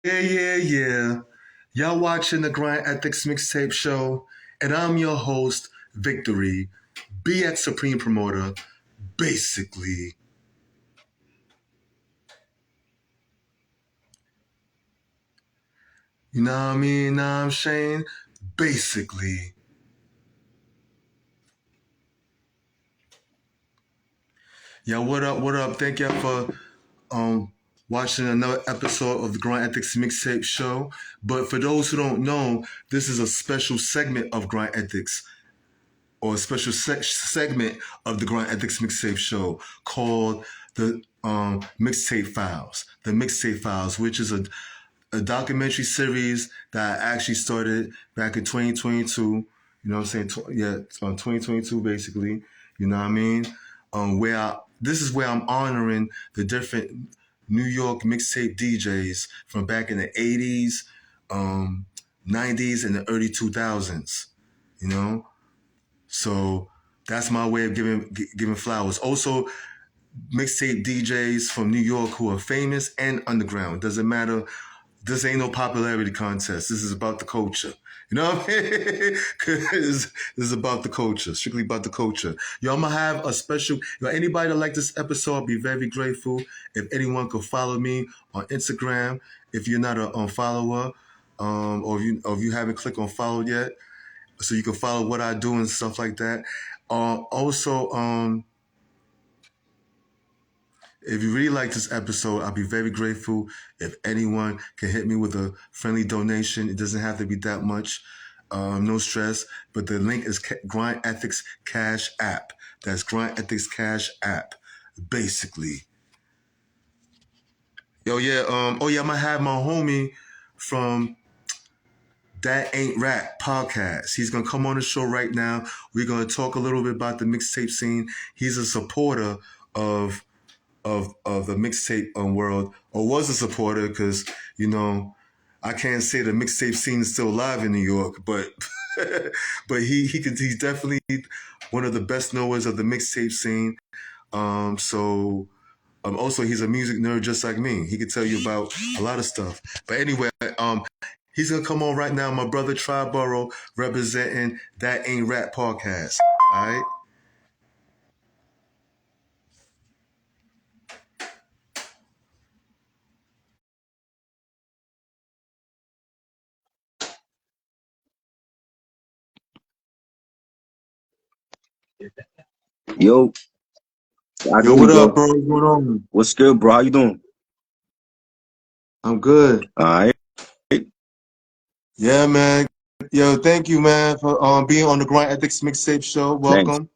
Yeah. Y'all watching the Grind Ethiks Mixtape show, and I'm your host, Victory, BX Supreme Promoter, basically. You know what I mean? Know what I'm saying? Basically. Yeah, what up, what up? Thank y'all for watching another episode of the Grind Ethics Mixtape show. But for those who don't know, this is a special segment of Grind Ethics, or a special segment of the Grind Ethics Mixtape show called the Mixtape Files. The Mixtape Files, which is a documentary series that I actually started back in 2022. You know what I'm saying? 2022 basically. You know what I mean? This is where I'm honoring the different New York mixtape DJs from back in the 80s, 90s, and the early 2000s. You know, so that's my way of giving flowers. Also, mixtape DJs from New York who are famous and underground. Doesn't matter. This ain't no popularity contest. This is about the culture. You know what I mean? This is about the culture, strictly about the culture. Yo, I'm gonna have a special. Anybody that like this episode, I'll be very grateful if anyone could follow me on Instagram. If you're not a follower, or if you haven't clicked on follow yet, so you can follow what I do and stuff like that. Also, if you really like this episode, I'll be very grateful if anyone can hit me with a friendly donation. It doesn't have to be that much, no stress. But the link is Grind Ethics Cash App. That's Grind Ethics Cash App, basically. I'm gonna have my homie from That Ain't Rap podcast. He's gonna come on the show right now. We're gonna talk a little bit about the mixtape scene. He's a supporter of the mixtape world, or was a supporter, because I can't say the mixtape scene is still alive in New York, but but he's definitely one of the best knowers of the mixtape scene. Also, he's a music nerd just like me. He could tell you about a lot of stuff. But anyway, he's gonna come on right now. My brother Triboro, representing That Ain't Rap podcast. All right. Yo, I Yo, hear you, what up, bro. bro? What's going on? What's good, bro? How you doing? I'm good. All right. Yeah, man. Yo, thank you, man, for being on the Grind Ethics Mixtape show. Thanks. Welcome.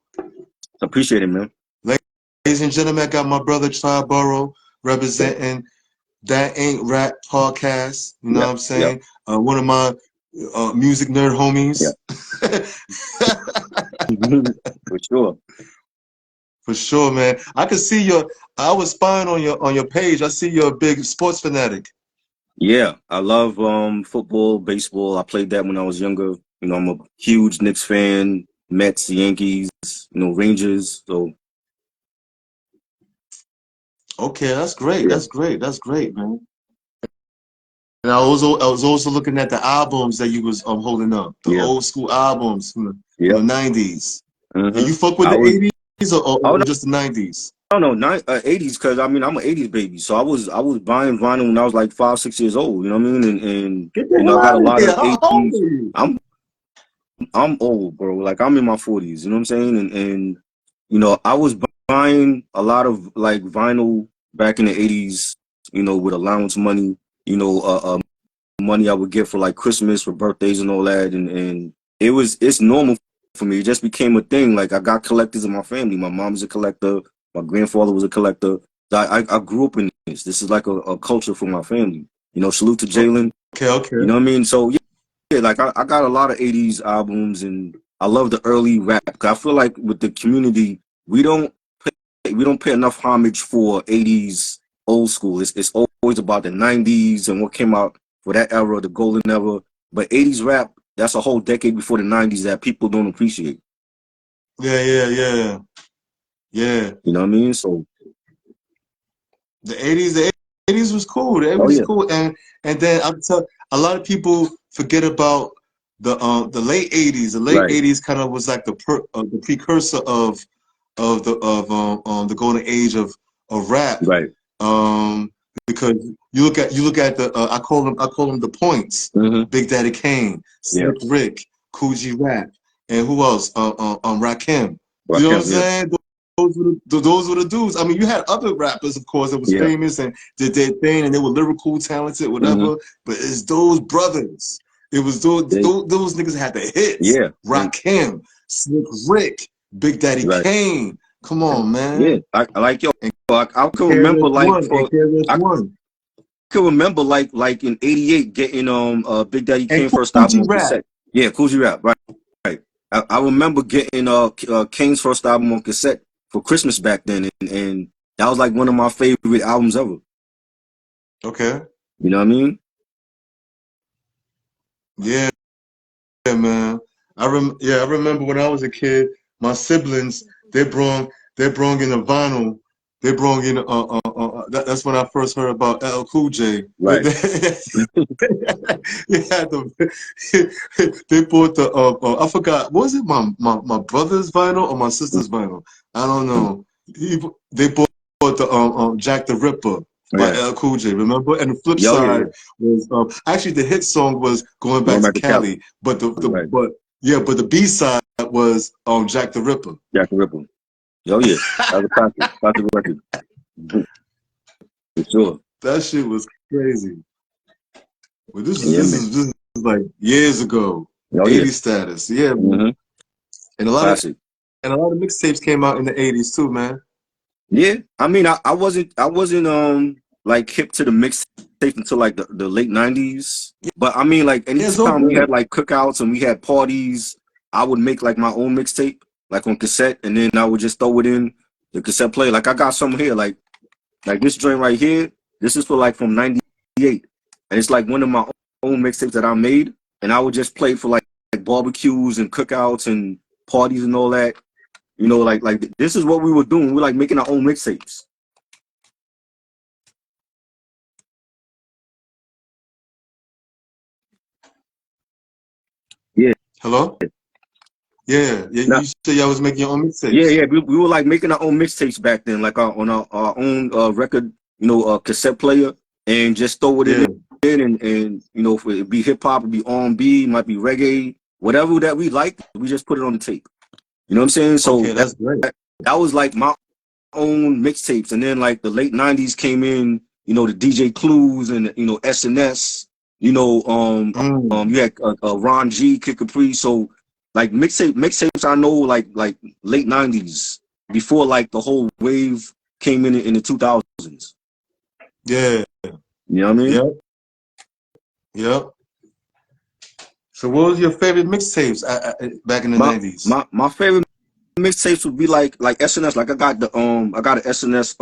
Appreciate it, man. Ladies and gentlemen, I got my brother Triboro representing That Ain't Rap podcast. You know what Yep. I'm saying? One of my music nerd homies. Yep. For sure. For sure, man. I was spying on your page. I see you're a big sports fanatic. Yeah, I love football, baseball. I played that when I was younger. I'm a huge Knicks fan, Mets, Yankees, Rangers. So Okay, that's great. yeah, That's great, man. And I was also looking at the albums that you was holding up, the yeah, old school albums from yeah. the '90s. And Mm-hmm. you fuck with I the was. '80s Oh or no, just the '90s? no, 80s, because I'm an 80s baby. So I was buying vinyl when I was like 5, 6 years old. You know what I mean? And Get the hell I got a out of lot here! of How old 80s. are you? I'm old, bro. Like I'm in my 40s, you know what I'm saying? And I was buying a lot of like vinyl back in the 80s, with allowance money, money I would get for like Christmas, for birthdays and all that. And it's normal for me. It just became a thing. Like I got collectors in my family. My mom's a collector. My grandfather was a collector. So I grew up in this. This is like a culture for my family. Salute to Jalen. You know Okay. what I mean? So yeah, like I got a lot of 80s albums, and I love the early rap. I feel like with the community, we don't pay enough homage for 80s old school. It's always about the 90s and what came out for that era, the golden era. But 80s rap, that's a whole decade before the 90s that people don't appreciate. Yeah. You know what I mean? So The '80s. 80s was cool. The Oh 80s was yeah. cool, and then I'm tell a lot of people forget about the late 80s. The late Right. 80s kind of was like the precursor of the golden age of rap. Right. Um, because you look at the I call them the points. Mm-hmm. Big Daddy Kane, Yeah. Slick Rick, Coogee Rap, and who else? Rakim. You know what I'm Rakim. Yeah. saying? Those were the dudes. I mean, you had other rappers, of course, that was Yeah. famous and did their thing, and they were lyrical, talented, Mm-hmm. whatever. But it's those brothers. It was those niggas had the hits. Yeah. And Rakim, Slick Rick, Big Daddy right. Kane. Come on, Yeah. man. I like yo. And I can remember KRS like One, and for KRS I One, can remember like in '88 getting Big Daddy and Kane first album Coogee on Rap. cassette. Yeah, Coogee Rap. Right. Right. I remember getting Kane's first album on cassette for Christmas back then, and that was like one of my favorite albums ever. Okay. You know what I mean? Yeah, man. I remember when I was a kid, my siblings they brung in a vinyl. They brung in that's when I first heard about LL Cool J. They, Right. they, they had they bought I forgot, was it my brother's vinyl or my sister's vinyl? I don't know. They bought the Jack the Ripper by Yeah. LL Cool J, remember? And the flip Yo, yeah, side yeah. was actually the hit song was Going Back Going to back to Cali. Cali, but Right. but the B side was Jack the Ripper. Jack the Ripper. Yo, yeah. That was a classic. Classic record. For sure. That shit was crazy. But this is Yeah, this man. is this is like years ago. Yo, yeah. 80 status. Yeah, man. Mm-hmm. And a lot of Classic. mixtapes came out in the 80s too, man. Yeah. I mean, I wasn't like hip to the mixtape until like the late '90s. But I mean, like Yeah, it's all anytime we had good. like cookouts and we had parties, I would make like my own mixtape, like on cassette, and then I would just throw it in the cassette player. Like I got some here, like this joint right here. This is for like from '98, and it's like one of my own mixtapes that I made, and I would just play for like barbecues and cookouts and parties and all that. You know, like this is what we were doing. We were like making our own mixtapes. Yeah. Hello? Yeah, yeah. Now, You said y'all was making your own yeah, mixtapes. yeah. We were like making our own mixtapes back then, like on our own record, cassette player, and just throw it Yeah. in and if it be hip hop, it be R&B, might be reggae, whatever that we liked, we just put it on the tape. You know what I'm saying? So Okay, that's great. that was like my own mixtapes, and then like the late '90s came in, the DJ Clues and SNS, Mm. you had Ron G, Kid Capri. So like mixtapes, I know like late '90s before like the whole wave came in the 2000s. Yeah. You know what I mean? Yep. Yep. So what was your favorite mixtapes back in the My 90s? my favorite mixtapes would be like SNS. Like I got an SNS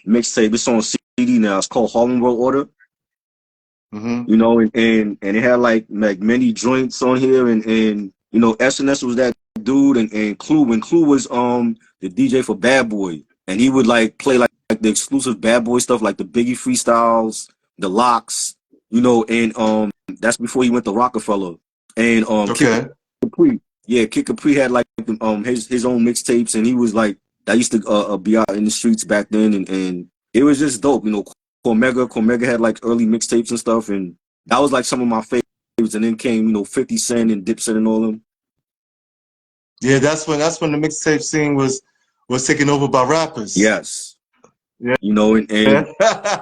mixtape. It's on CD now. It's called Harlem World Order. Mm-hmm. And it had like many joints on here, and SNS was that dude, and Clue, when Clue was the DJ for Bad Boy, and he would like play like the exclusive Bad Boy stuff, like the Biggie freestyles, the locks, and that's before he went to Rockefeller. And Kid Okay. Capri, yeah, Kid Capri had like his own mixtapes, and he was like that used to be out in the streets back then, and it was just dope. Cormega had like early mixtapes and stuff, and that was like some of my favorites. And then came 50 Cent and Dipset and all them. Yeah, that's when the mixtape scene was taken over by rappers. Yes, Yeah. and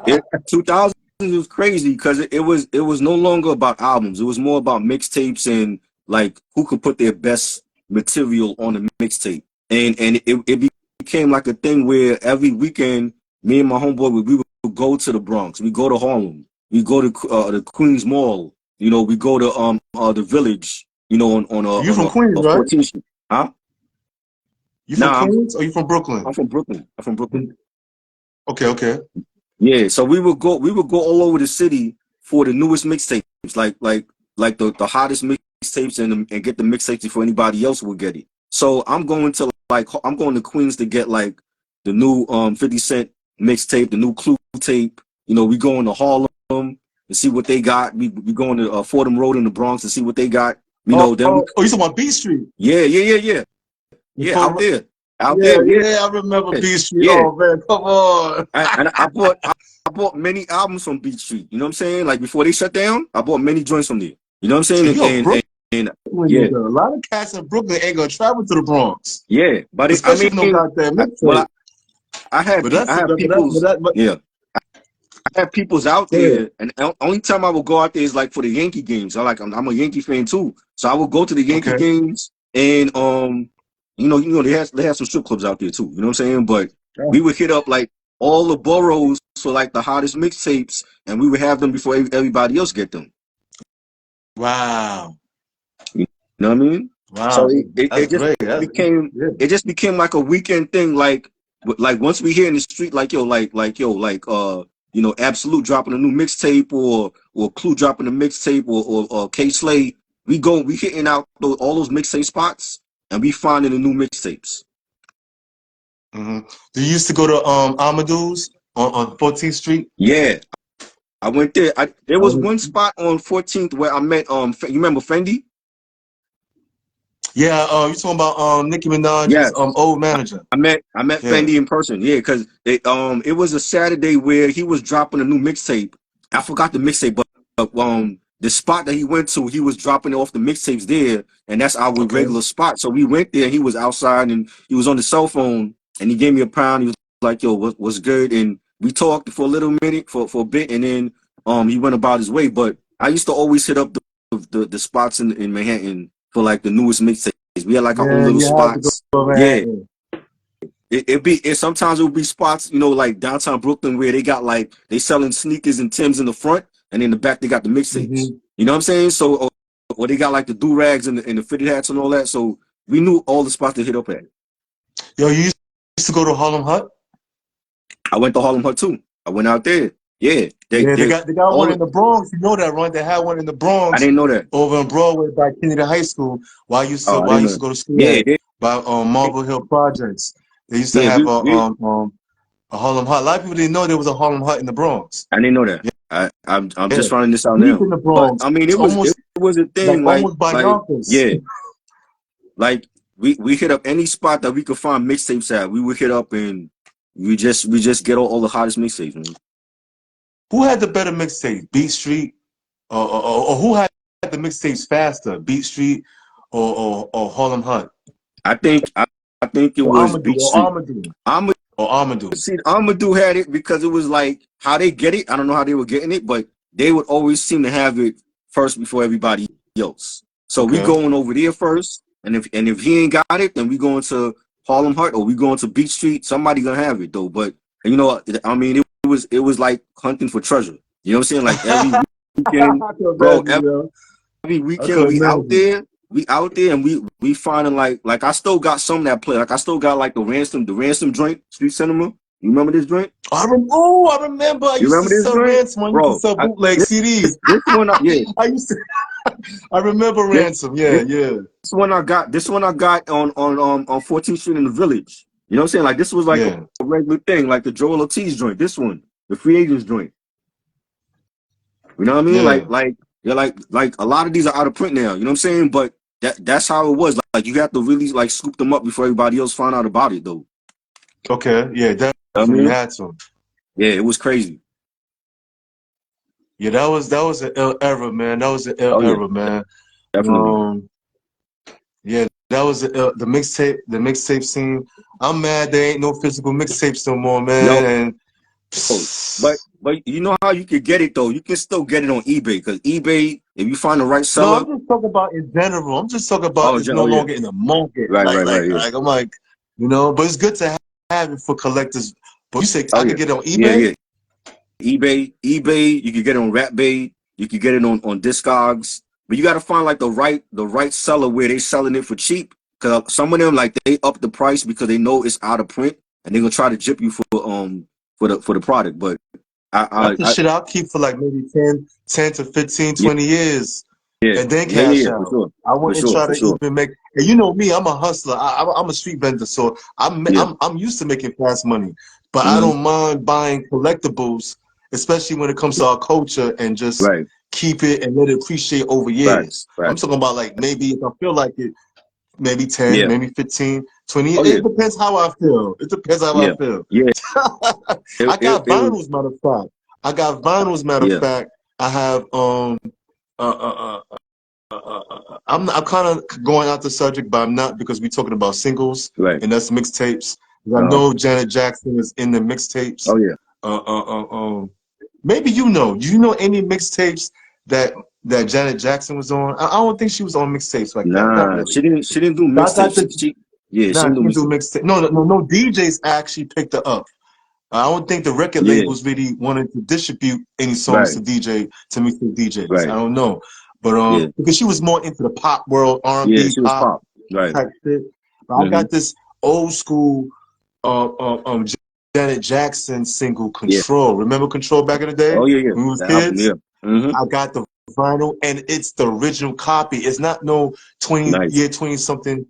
it 2000s was crazy because it was no longer about albums. It was more about mixtapes and like who could put their best material on the mixtape. And it became like a thing where every weekend, me and my homeboy we would go to the Bronx, we go to Harlem, we go to the Queens Mall, we go to the Village, on a You on from Queens, a right? 14th Street. Huh? You from Nah, Queens or you from Brooklyn? I'm from Brooklyn. I'm from Brooklyn. Okay, okay. Yeah, so we would go all over the city for the newest mixtapes, like the hottest mixtapes, and get the mixtapes before anybody else would get it. So I'm going to Queens to get like the new 50 Cent mixtape, the new Clue tape, You know, we going to Harlem to see what they got. We going to Fordham Road in the Bronx to see what they got. You know, then we You talking about B Street? Yeah, out there. Out Yeah, there, yeah. I remember B Street. Yeah. Oh man, come on. And I bought many albums from Beach Street. You know what I'm saying? Like before they shut down, I bought many joints from there. You know what I'm saying? You a Brooklyn yeah, nigga. A lot of cats in Brooklyn ain't gonna travel to the Bronx. yeah. But Especially if no goddamn mixtape. I had people's yeah. I had people's out there, and only time I would go out there is like for the Yankee games. I'm a Yankee fan too, so I would go to the Yankee games, and you know they had some strip clubs out there too. You know what I'm saying? But we would hit up like all the boroughs for like the hottest mixtapes, and we would have them before everybody else get them. Wow. You know what I mean? Wow. So it just became like a weekend thing. Like once we hear in the street, you know, Absolute dropping a new mixtape or Clue dropping a mixtape or K Slay, we hitting out all those mixtape spots and we finding the new mixtapes. Mm-hmm. Do you used to go to Amadu's on 14th Street? Yeah, I went there. There was one spot on 14th where I met you remember Fendi? Yeah, you talking about Nicki Minaj's old manager. I met Fendi in person. Yeah, because it was a Saturday where he was dropping a new mixtape. I forgot the mixtape, but the spot that he went to, he was dropping off the mixtapes there, and that's our regular spot. So we went there, and he was outside, and he was on the cell phone, and he gave me a pound. He was like, "Yo, what's good?" And we talked for a little minute, for a bit, and then he went about his way. But I used to always hit up the spots in Manhattan for like the newest mixtapes. We had like our own little spots. Yeah. Sometimes it would be spots, you know, like downtown Brooklyn where they selling sneakers and Timbs in the front, and in the back they got the mixtapes. Mm-hmm. You know what I'm saying? So or they got like the do-rags and the fitted hats and all that. So we knew all the spots to hit up at. Yo, you used to go to Harlem Hut? I went to Harlem Hut too. I went out there. Yeah. They got one in the Bronx. You know that, right? They had one in the Bronx. I didn't know that. Over in Broadway by Kennedy High School. While I used to go to school by Marble Hill Projects. They used to have a Harlem Hut. A lot of people didn't know there was a Harlem Hut in the Bronx. I didn't know that. Yeah. I'm just finding this out now. In the Bronx. But, I mean, it was a thing like yeah. Like we hit up any spot that we could find mixtapes at. We would hit up and we just get all the hottest mixtapes, man. Who had the better mixtape, Beat Street, or who had the mixtapes faster, Beat Street or Harlem Hut? I think it was Beat Street. Amadou. See, Amadou had it because it was like how they get it. I don't know how they were getting it, but they would always seem to have it first before everybody else. So we going over there first, and if he ain't got it, then we going to Harlem Hut or we going to Beat Street. Somebody gonna have it though. But you know, I mean, it was like hunting for treasure. You know what I'm saying? Like every weekend, bro. Every weekend we out there and we finding like I still got some that play. Like I still got like the ransom joint, Street Cinema. You remember this joint? I remember. I used to sell Ransom. I used to sell bootleg CDs. This one, I used to. I remember Ransom. Yeah. This one I got on 14th Street in the Village. You know what I'm saying? Like this was like a regular thing, like the Joel Ortiz joint. This one, the Free Agents joint. You know what I mean? Like a lot of these are out of print now. You know what I'm saying? But that's how it was. Like you have to really like scoop them up before everybody else find out about it, though. Okay, yeah, definitely had to. Yeah, it was crazy. Yeah, that was an ill era, man. That was an ill era, man. Definitely. Yeah, that was the mixtape scene. I'm mad there ain't no physical mixtapes no more, man. But you know how you could get it though? You can still get it on eBay because eBay, if you find the right seller. No, I'm just talking about in general. I'm just talking about it's no longer in the market. Right. Like I'm like, you know, but it's good to have it for collectors. But you say I could get it on eBay? Yeah. eBay, you could get it on RapBay, you could get it on Discogs. But you gotta find like the right seller where they selling it for cheap. Cause some of them like they up the price because they know it's out of print and they're gonna try to jip you for the product. But that's the shit I'll keep for like maybe 10 to 15, 20 years. Yeah. And then cash out. Sure. I wouldn't try to even make. And you know me, I'm a hustler. I'm a street vendor, so I'm used to making fast money. But I don't mind buying collectibles especially when it comes to our culture, and just Right. keep it and let it appreciate over years. Facts. I'm Facts. talking about like maybe if I feel like it, maybe 10, Yeah. maybe 15, 20. Oh yeah. It depends how I feel. It depends how I Yeah. feel. Yeah. I got It was. vinyls, matter of fact. I got vinyls, matter of Yeah. fact. I have I'm kind of going out the subject, but I'm not, because we're talking about singles, Right. and that's mixtapes. I Uh-huh. know Janet Jackson is in the mixtapes. Oh yeah. Uh, uh, uh, um, maybe you know. Do you know any mixtapes that Janet Jackson was on? I don't think she was on mixtapes like that. Not Nah, really. she didn't do But I got mixtapes. the Yeah, she Nah, didn't she do didn't do mixtapes. mixtape. No DJs actually picked her up. I don't think the record Yeah. labels really wanted to distribute any songs Right. to mixtape DJs. I Right. don't know, but Yeah. because she was more into the pop world, Yeah, R&B, she was pop pop. Right. type shit. But I Mm-hmm. got this old school uh, uh, um, Janet Jackson single, Yeah. "Control." Remember "Control" back in the day Oh yeah, yeah. when we was The album, kids? yeah. Mm-hmm. I got the vinyl, and it's the original copy. It's not no Nice. 20 something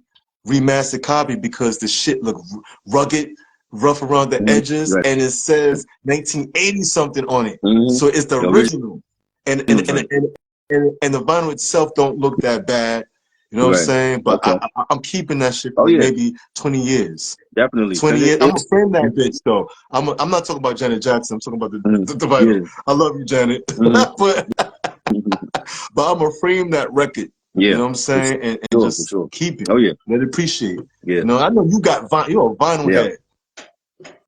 remastered copy, because the shit look rugged, rough around the Mm-hmm. edges, Right. and it says 1980 something on it. Mm-hmm. So it's the The original, and and original and joint. and, and the vinyl itself don't look that bad. You know what I'm Right. saying? But Okay. I'm keeping that shit Oh for yeah, maybe 20 years. definitely. 20 Cause years. I'm it gonna frame that bitch though. I'm not talking about Janet Jackson. I'm talking about mhm. the vinyl. Yeah. I love you, Janet. Mm-hmm. But I'm gonna frame that record. You Yeah. know what I'm For saying? And sure. For just sure. keep it. Oh yeah. Let it appreciate it. Yeah. You know, I know you got vinyl. You're a vinyl Yeah. head.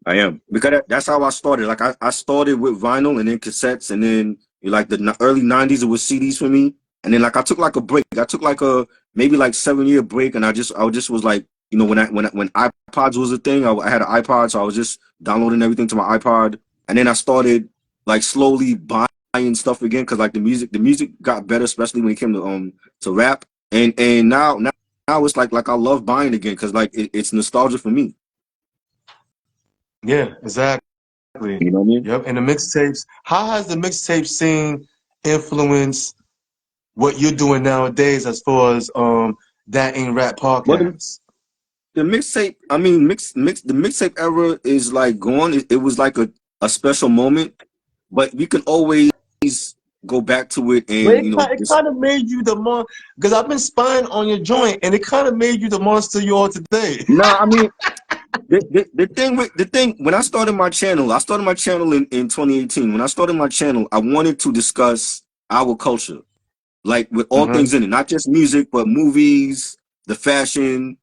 I am, because that's how I started. Like I started with vinyl and then cassettes, and then like the early '90s it was CDs for me. And then like I took like a break. I took like a maybe like 7 year break, and I just was like, when iPods was a thing, I had an iPod, so I was just downloading everything to my iPod, and then I started like slowly buying stuff again, because like the music got better, especially when it came to rap, and now it's like I love buying again, because like it's nostalgia for me. Yeah, exactly. You know what I mean? Yep. And the mixtapes. How has the mixtape scene influenced what you're doing nowadays, as far as That Ain't Rap Well, podcast? the mixtape, I mean, the mixtape era is like gone. It was like a special moment, but we can always go back to it, Well, and it just kind of made you the mon, because I've been spying on your joint, and it kind of made you the monster you are today. nah. I mean, the thing when I started my channel in 2018. When I started my channel, I wanted to discuss our culture, like with all Uh-huh. things in it, not just music, but movies, the fashion,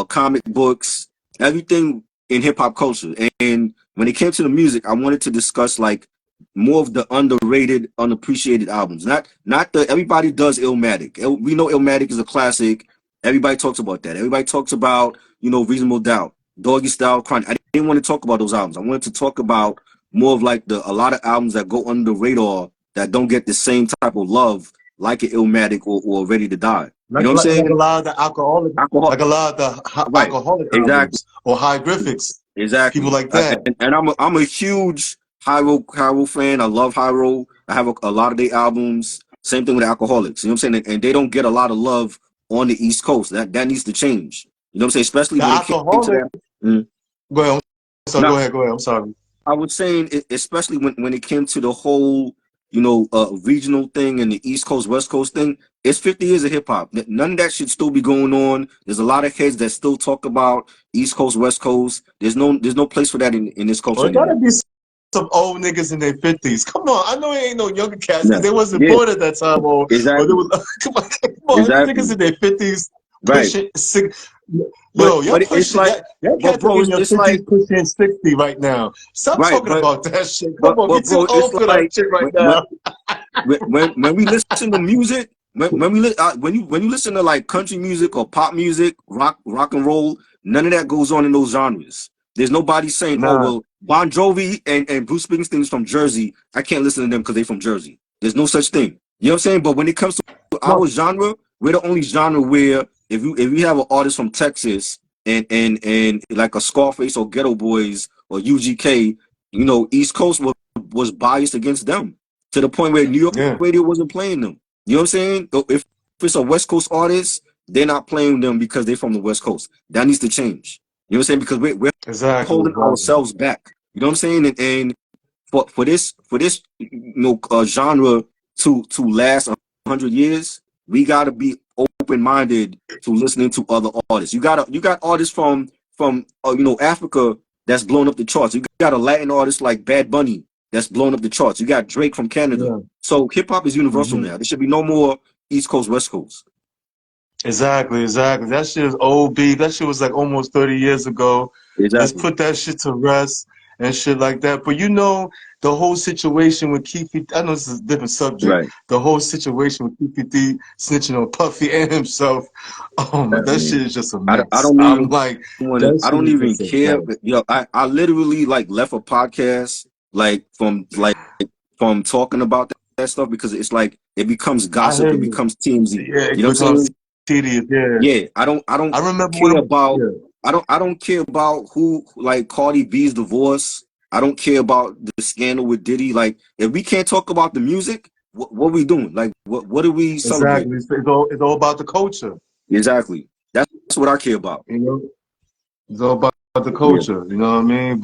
comic books, everything in hip hop culture. And when it came to the music, I wanted to discuss like more of the underrated, unappreciated albums. Not the everybody does Illmatic. We know Illmatic is a classic. Everybody talks about that. Everybody talks about Reasonable Doubt, Doggy Style, Chronic. I didn't want to talk about those albums. I wanted to talk about more of like a lot of albums that go under the radar, that don't get the same type of love, like an Illmatic or Ready to Die. You know what I'm Like a saying? lot of the alcoholic, Alcohol, like a lot of the right? alcoholic Exactly, albums, or hieroglyphics, people exactly. like that. And I'm a huge Hyro fan. I love Hyro. I have a lot of their albums. Same thing with Alcoholics. You know what I'm saying? And they don't get a lot of love on the East Coast. That needs to change. You know what I'm saying? Especially The when it came to alcoholic. that. Mm. Go ahead. So Now, go ahead. I'm sorry. I was saying, especially when it came to the whole, regional thing and the East Coast, West Coast thing, it's 50 years of hip hop. None of that should still be going on. There's a lot of heads that still talk about East Coast, West Coast. There's no place for that in this culture Well, it gotta anymore. be some old niggas in their 50s. Come on, I know it ain't no younger cats, because Yeah, they wasn't yeah, born at that time, or they exactly, was. Come on, these niggas exactly, in their 50s right. pushing six. But Yo, y'all but it's pushing like, that but cats are bro, in your it's 50s like, pushing 60 right now. Stop right, talking about that shit. Come but on, we but too bro, it's old for that like shit right when when now. when we listen to music, when you listen to like country music or pop music, rock and roll, none of that goes on in those genres. There's nobody saying, oh Nah, well, Bon Jovi and Bruce Springsteen's from Jersey, I can't listen to them because they're from Jersey. There's no such thing. You know what I'm saying? But when it comes to our no, genre, we're the only genre where if you have an artist from Texas and like a Scarface or Ghetto Boys or UGK, East Coast was biased against them, to the point where New York yeah, radio wasn't playing them. You know what I'm saying? If it's a West Coast artist, they're not playing them because they're from the West Coast. That needs to change. You know what I'm saying? Because we're exactly, holding exactly. ourselves back. You know what I'm saying? And for this genre to last 100 years, we gotta be open minded to listening to other artists. You got artists from Africa that's blowing up the charts. You got a Latin artist like Bad Bunny that's blowing up the charts. You got Drake from Canada. Yeah. So hip hop is universal Mm-hmm. now. There should be no more East Coast, West Coast. Exactly. That shit is old beef. That shit was like almost 30 years ago. Let's Exactly. put that shit to rest and shit like that. But you know, the whole situation with Keefy, I know this is a different subject. Right. The whole situation with Keefy D snitching on Puffy and himself. That shit is just a I mess. don't I'm even like, want to. that I shit don't is even just a care. mess. I literally like left a podcast from talking about that stuff because it's like it becomes I gossip. hear It you. becomes TMZ. Yeah, You it know what I'm becomes saying? tedious. Yeah. Yeah. I don't I remember care when, about. yeah, I don't care about who like Cardi B's divorce. I don't care about the scandal with Diddy. Like if we can't talk about the music, what are we doing? Like what are we exactly. celebrating? It's all about the culture, Exactly. That's what I care about. you know? It's all about the Yeah. culture, you know what I mean?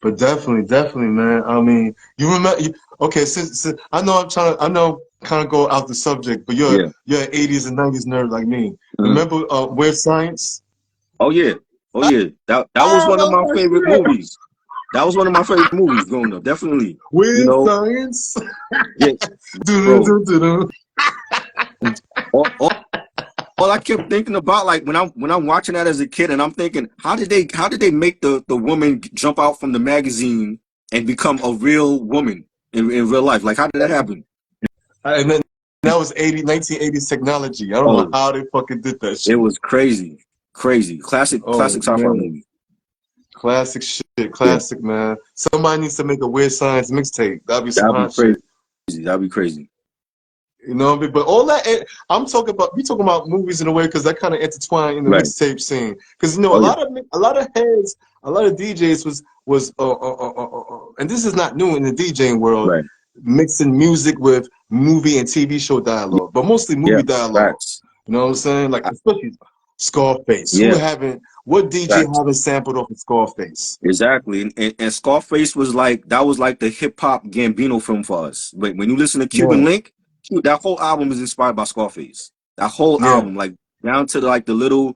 But definitely, man. I mean, you remember? Okay, since I know, kind of go out the subject, but Yeah. you're an '80s and '90s nerd like me. Uh-huh. Remember, Weird Science? Oh yeah, oh Ah, yeah. That was one of that's my my favorite shit. movies. That was one of my favorite movies growing up. Definitely. You Weird know, Science. yeah, Do bro. do do do. All, all, all I kept thinking about, like when I'm watching that as a kid, and I'm thinking, how did they make the woman jump out from the magazine and become a real woman in real life? Like how did that happen? And then that was 1980s technology. I don't know Oh, how they fucking did that it shit. was crazy, crazy. Classic Oh sci-fi man. movie. Classic shit, Yeah, classic man. Somebody needs to make a Weird Science mixtape. That'd be some that'd be hot crazy. shit. That'd be crazy. You know what I mean? But all that I'm talking about. We talking about movies in a way because that kind of intertwine in the Right. mixtape scene. Because you know Oh yeah. a lot of heads, a lot of DJs was and this is not new in the DJing world, Right. mixing music with movie and TV show dialogue, but mostly Yeah. movie dialogue. Facts. You know what I'm saying? Like I, especially Scarface. yeah. What DJ Facts. haven't sampled off of Scarface? Exactly. And Scarface was like that was like the hip hop Gambino film for us. But when you listen to Cuban Yeah, Link, that whole album is inspired by Scarface. That whole yeah. album, like down to like the little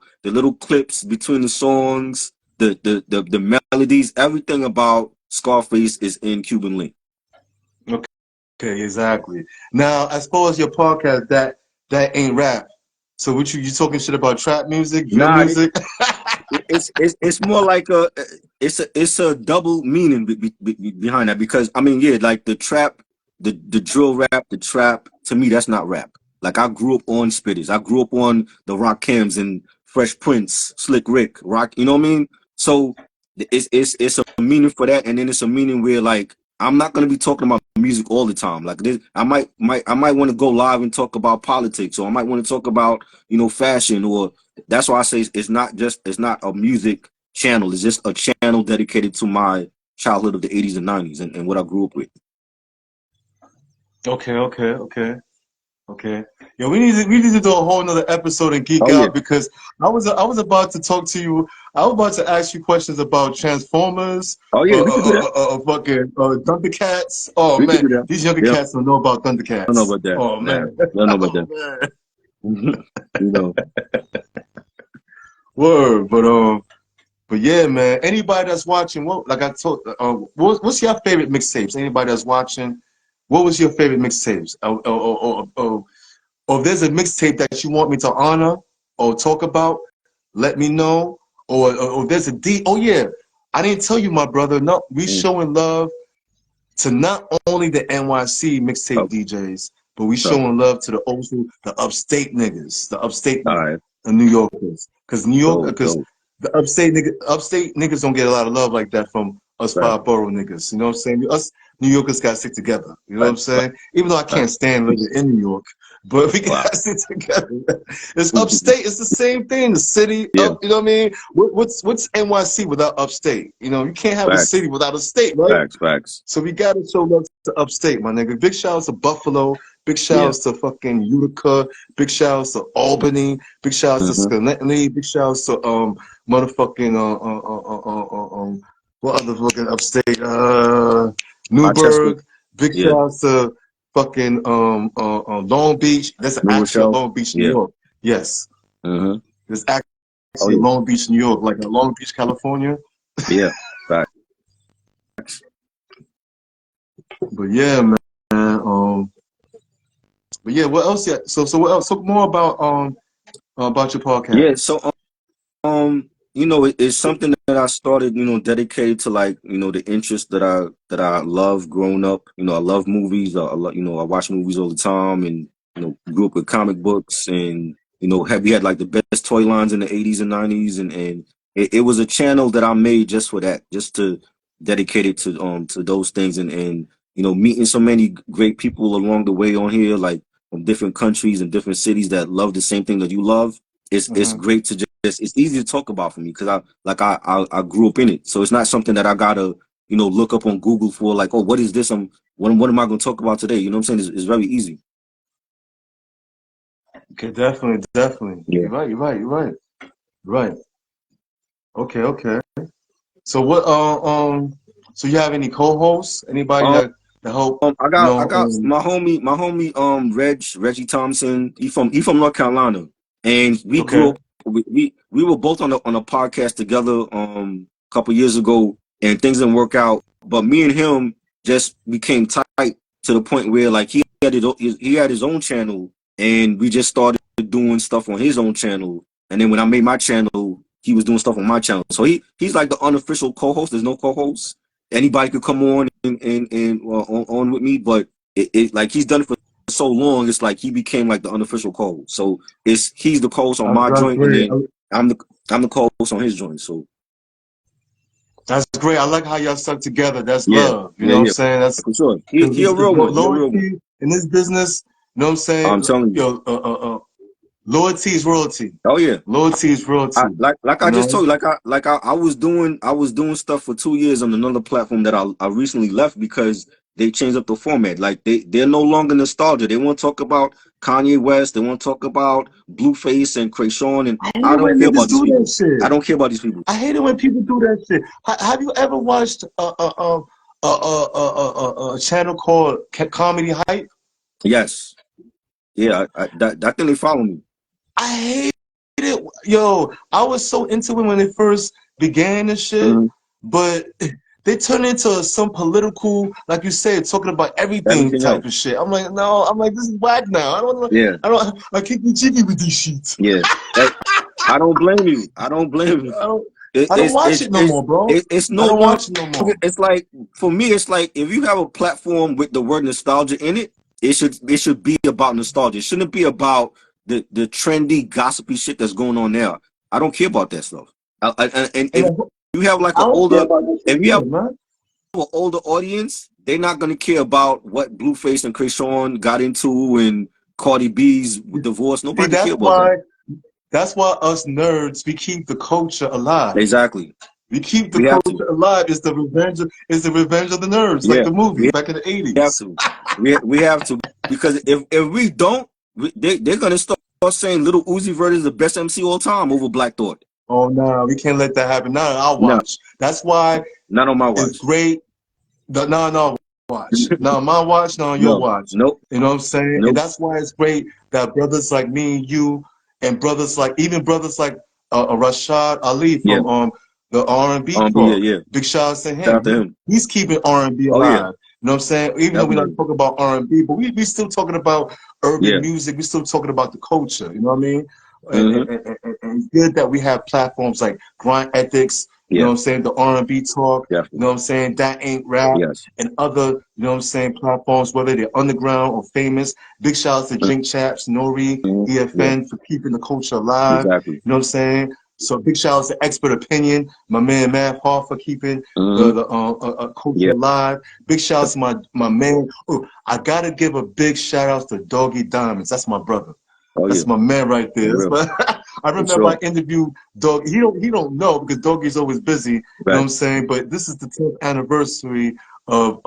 clips between the songs, the melodies, everything about Scarface is in Cuban Link. Okay, exactly. Now, as far as your podcast, that ain't rap. So, what you talking shit about trap music, drill Nah, music? it's more like it's a double meaning behind that because I mean yeah like the trap the drill rap the trap to me that's not rap. Like I grew up on spitters. I grew up on the Rakims and Fresh Prince, Slick Rick, Rock. You know what I mean? So it's a meaning for that, and then it's a meaning where like I'm not gonna be talking about music all the time. Like this, I might want to go live and talk about politics, or I might want to talk about fashion, or that's why I say it's not a music channel. It's just a channel dedicated to my childhood of the 80s and 90s and what I grew up with. Okay. Yeah, we need to do a whole nother episode and geek Oh yeah. out because I was about to talk to you. I was about to ask you questions about Transformers, Oh yeah, we could do that. fucking Thundercats. Oh We could man, do that. these younger Yeah. cats don't know about I don't know Thundercats. about that. Oh Nah. man, I don't know about oh that. man. you know. Word, but yeah, man. Anybody that's watching, what like I told, what's your favorite mixtapes? Anybody that's watching, what was your favorite mixtapes? Or if there's a mixtape that you want me to honor or talk about, let me know. Or if there's a D. Oh yeah, I didn't tell you, my brother. No, we Mm. showing love to not only the NYC mixtape Okay. DJs, but we Okay. showing love to the old school, the upstate niggas, the upstate All right. the New Yorkers. Dope, Because dope. the upstate niggas don't get a lot of love like that from us Right. five borough niggas. You know what I'm saying? Us New Yorkers gotta stick together. You know what Right. I'm saying? Even though I Right. can't stand living in New York, but we Wow. gotta stick together. It's upstate. It's the same thing. The city. Yeah. Up. You know what I mean? What's NYC without upstate? You know, you can't have a Facts. city without a state, right? Facts. Facts. So we gotta show love to upstate, my nigga. Big shout outs to Buffalo. Big shout Yeah. outs to fucking Utica. Big shout outs to Albany. Big shout outs to Mm-hmm. Schenectady. Big shout outs to motherfucking what other fucking upstate? Rochester. Newburgh. Big Yeah. shout out to fucking Long Beach. That's New actually a Rochelle. Long Beach, New Yeah. York. Yes, Mm-hmm. there's Oh actually a yeah. Long Beach, New York, like a Long Beach, California. Yeah. Facts. But yeah, man. But yeah, what else? Yeah. So what else? Talk more about your Yeah. podcast. So it's something that I started, dedicated to, like, the interest that I love growing up. I love movies. I watch movies all the time, and grew up with comic books, and we had like the best toy lines in the 80s and 90s, and it was a channel that I made just for that, just to dedicate it to those things, and meeting so many great people along the way on here, like from different countries and different cities that love the same thing that you love. It's Hmm. great to just, it's easy to talk about for me, because I grew up in it, so it's not something that I gotta look up on Google for, like, oh, what is this, what am I going to talk about today? You know what I'm saying? It's very easy. Okay, definitely, definitely. Yeah. You're right. You're right. You're right. Right. Okay. Okay. So what? So you have any co-hosts? Anybody Um, that help? I got my homie, Reggie Thompson. He from North Carolina, and we grew Okay. up. We were both on a podcast together a couple years ago, and things didn't work out. But me and him just became tight to the point where, like, he had his own channel, and we just started doing stuff on his own channel. And then when I made my channel, he was doing stuff on my channel. So he's like the unofficial co-host. There's no co-host. Anybody could come on and on with me, but it like, he's done it for so long. It's like he became like the unofficial co-host. So he's the co-host on my That's joint, and great. then I'm the co-host on his joint. So That's great. I like how y'all stuck together. That's yeah, love. You yeah, know what I'm yeah, saying? That's for sure. He because he a it's real one. He a real one. loyalty in this business. You know what I'm saying? I'm telling you. Yo, loyalty is royalty. Oh yeah. Loyalty is I, royalty. like You I just know? told you, I was doing stuff for 2 years on another platform that I recently left, because they changed up the format. Like, they're no longer nostalgia. They want to talk about Kanye West. They want to talk about Blueface and Krayshawn, and I hate I it don't when care niggas about these do that people. I shit. don't care about these people. I hate it when people do that shit. Have you ever watched a channel called Comedy Hype? Yes, yeah, that thing, they follow me. I hate it. Yo, I was so into it when they first began and shit, Hmm. but they turned into some political, like you said, talking about everything Everything type else. of shit. I'm like, no, I'm like, this is whack now. Yeah, I can't be jiggy with these sheets. yeah. Hey, I don't blame you. I don't blame you. I don't, It, I don't it's watch it's it no it's more, bro. it's I no don't longer. watch it no more. It's like, for me, it's like, if you have a platform with the word nostalgia in it, it should be about nostalgia. It shouldn't be about the trendy gossipy shit that's going on now. I don't care about that stuff. And And if you have like I an don't care older, about this shit if you have either, man. an older audience, they're not gonna care about what Blueface and Krayshawn got into, and Cardi B's divorce. See, Nobody care about that. that's why us nerds, we keep the culture alive. Exactly. We keep the We have to. culture alive. It's the revenge of the nerds, like Yeah. the movies We back in the have 80s. to. We have to, because if we don't, they're gonna start saying Little Uzi Vert is the best MC all time over Black Thought. Oh no, we can't let that happen. Not on our No, watch. That's why not on my it's watch. great. No, watch. No, my watch, no, your No, watch. nope, You know what I'm saying? And nope. that's why it's great that brothers like me and you, and even brothers like Rashad Ali Yeah, from the R&B yeah, talk. yeah. Big shout out to Shout him. out to him. He's keeping R&B Oh yeah, alive. You know what I'm saying? Even though we're not definitely. talking about R&B, but we still talking about urban Yeah. music. We still talking about the culture. You know what I mean? Hmm. And it's good that we have platforms like Grind Ethiks. You know Yeah, what I'm saying? The R&B talk. You know definitely. what I'm saying? That ain't rap Yes. and other, you know what I'm saying, platforms, whether they're underground or famous. Big shout out to Jink Chaps, Nori, Hmm. Yeah, EFN for keeping the culture alive. exactly. You know what I'm saying? So big shout out to Expert Opinion, my man Matt Hall for keeping Hmm. the culture Yeah. alive. Big shout out to my man. Oh, I gotta give a big shout out to Doggy Diamonds. That's my brother. Oh yeah, That's my man right there. for That's real, my, I for remember I sure. interviewed Dog. He don't know because Doggy's always busy. You know what Right. I'm saying? But this is the 10th anniversary of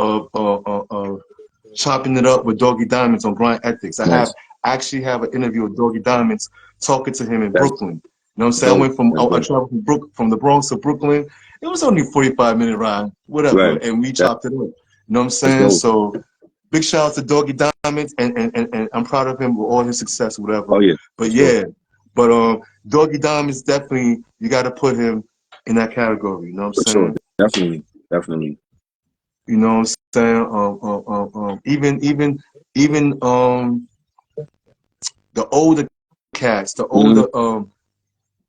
chopping it up with Doggy Diamonds on Grind Ethics. Nice. I actually have an interview with Doggy Diamonds talking to him in That's Brooklyn. You know what I'm saying? dope. That's I dope. traveled from the Bronx to Brooklyn. It was only a 45-minute ride, whatever, Right. and we That, chopped it up. You know what I'm Let's saying? go. So big shout out to Doggy Diamonds, and I'm proud of him with all his success, whatever. Oh yeah, for But sure. yeah, but Doggy Diamonds definitely, you got to put him in that category. You know what I'm For sure. saying? Definitely. Definitely. You know what I'm saying? Even the older cats, the Hmm. older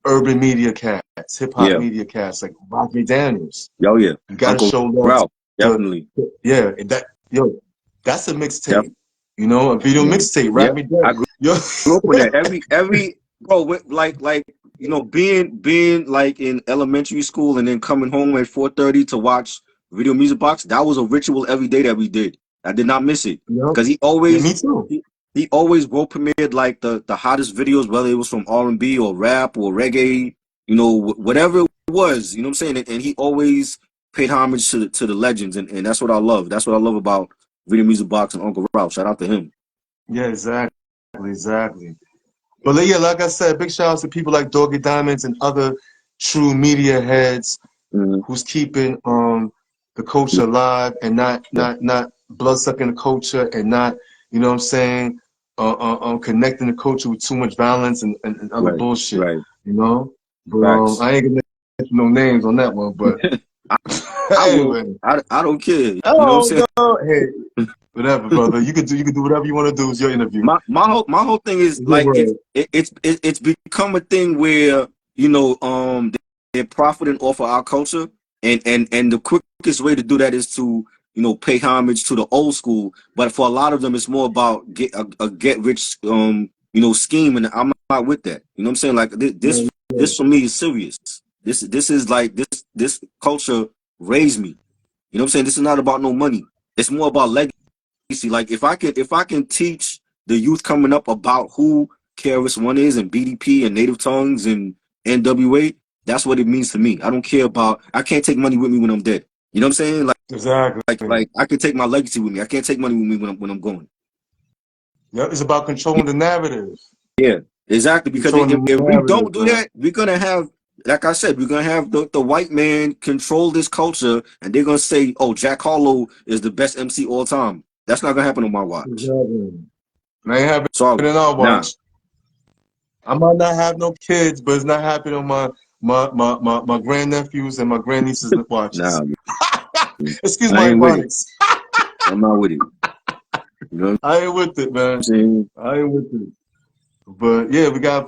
urban media cats, hip hop Yeah. media cats like Rocky Daniels. Oh yeah. You got to Uncle show love Ralph. to, Definitely. yeah, that's a Definitely. mixtape. You know, a video mixtape. Yeah. Rap me dead. I Yo, grew up on that. Every bro, like being like in elementary school and then coming home at 4:30 to watch Video Music Box. That was a ritual every day that we did. I did not miss it yo, because yeah, me too. he always world premiered like the hottest videos, whether it was from R&B or rap or reggae, whatever it was. You know what I'm saying? And he always paid homage to the legends, and that's what I love. That's what I love about Video Music Box and Uncle Ralph. Shout out to him. Yeah, exactly. But yeah, like I said, big shout outs to people like Doggy Diamonds and other true media heads Hmm. who's keeping the culture alive and Yeah. not blood sucking the culture and not, you know what I'm saying, connecting the culture with too much violence and other Right. bullshit, Right. you know. But Facts. I ain't gonna mention no names on that one. But I will. anyway, I don't care. You know what I'm oh saying? no, hey, whatever, brother. You can do whatever you want to do. It's your interview. My whole thing is It's your like word. it's become a thing where they're profiting off of our culture, and the quickest way to do that is to pay homage to the old school. But for a lot of them, it's more about a get rich scheme, and I'm not with that. You know what I'm saying? Like Yeah, this for me is serious. This is like this culture raised me. You know what I'm saying? This is not about no money. It's more about legacy. Like if I can teach the youth coming up about who KRS One is and BDP and Native Tongues and NWA, that's what it means to me. I don't care about. I can't take money with me when I'm dead. You know what I'm saying? Like exactly. I can take my legacy with me. I can't take money with me when I'm going. Yeah, it's about controlling the narrative. Yeah, exactly. Because Controlling the if we narrative, don't do man. that, we're gonna have, like I said, we're gonna have the white man control this culture, and they're gonna say, "Oh, Jack Harlow is the best MC all time." That's not gonna happen on my watch. Exactly. And I ain't happening Sorry, in our nah, watch. I might not have no kids, but it's not happening on my grandnephews and my grandnieces' watches. nah. Excuse I my ain't with it. ebonics. I'm not with it. You know what I ain't with it, I'm man. saying? I ain't with it. But yeah, we got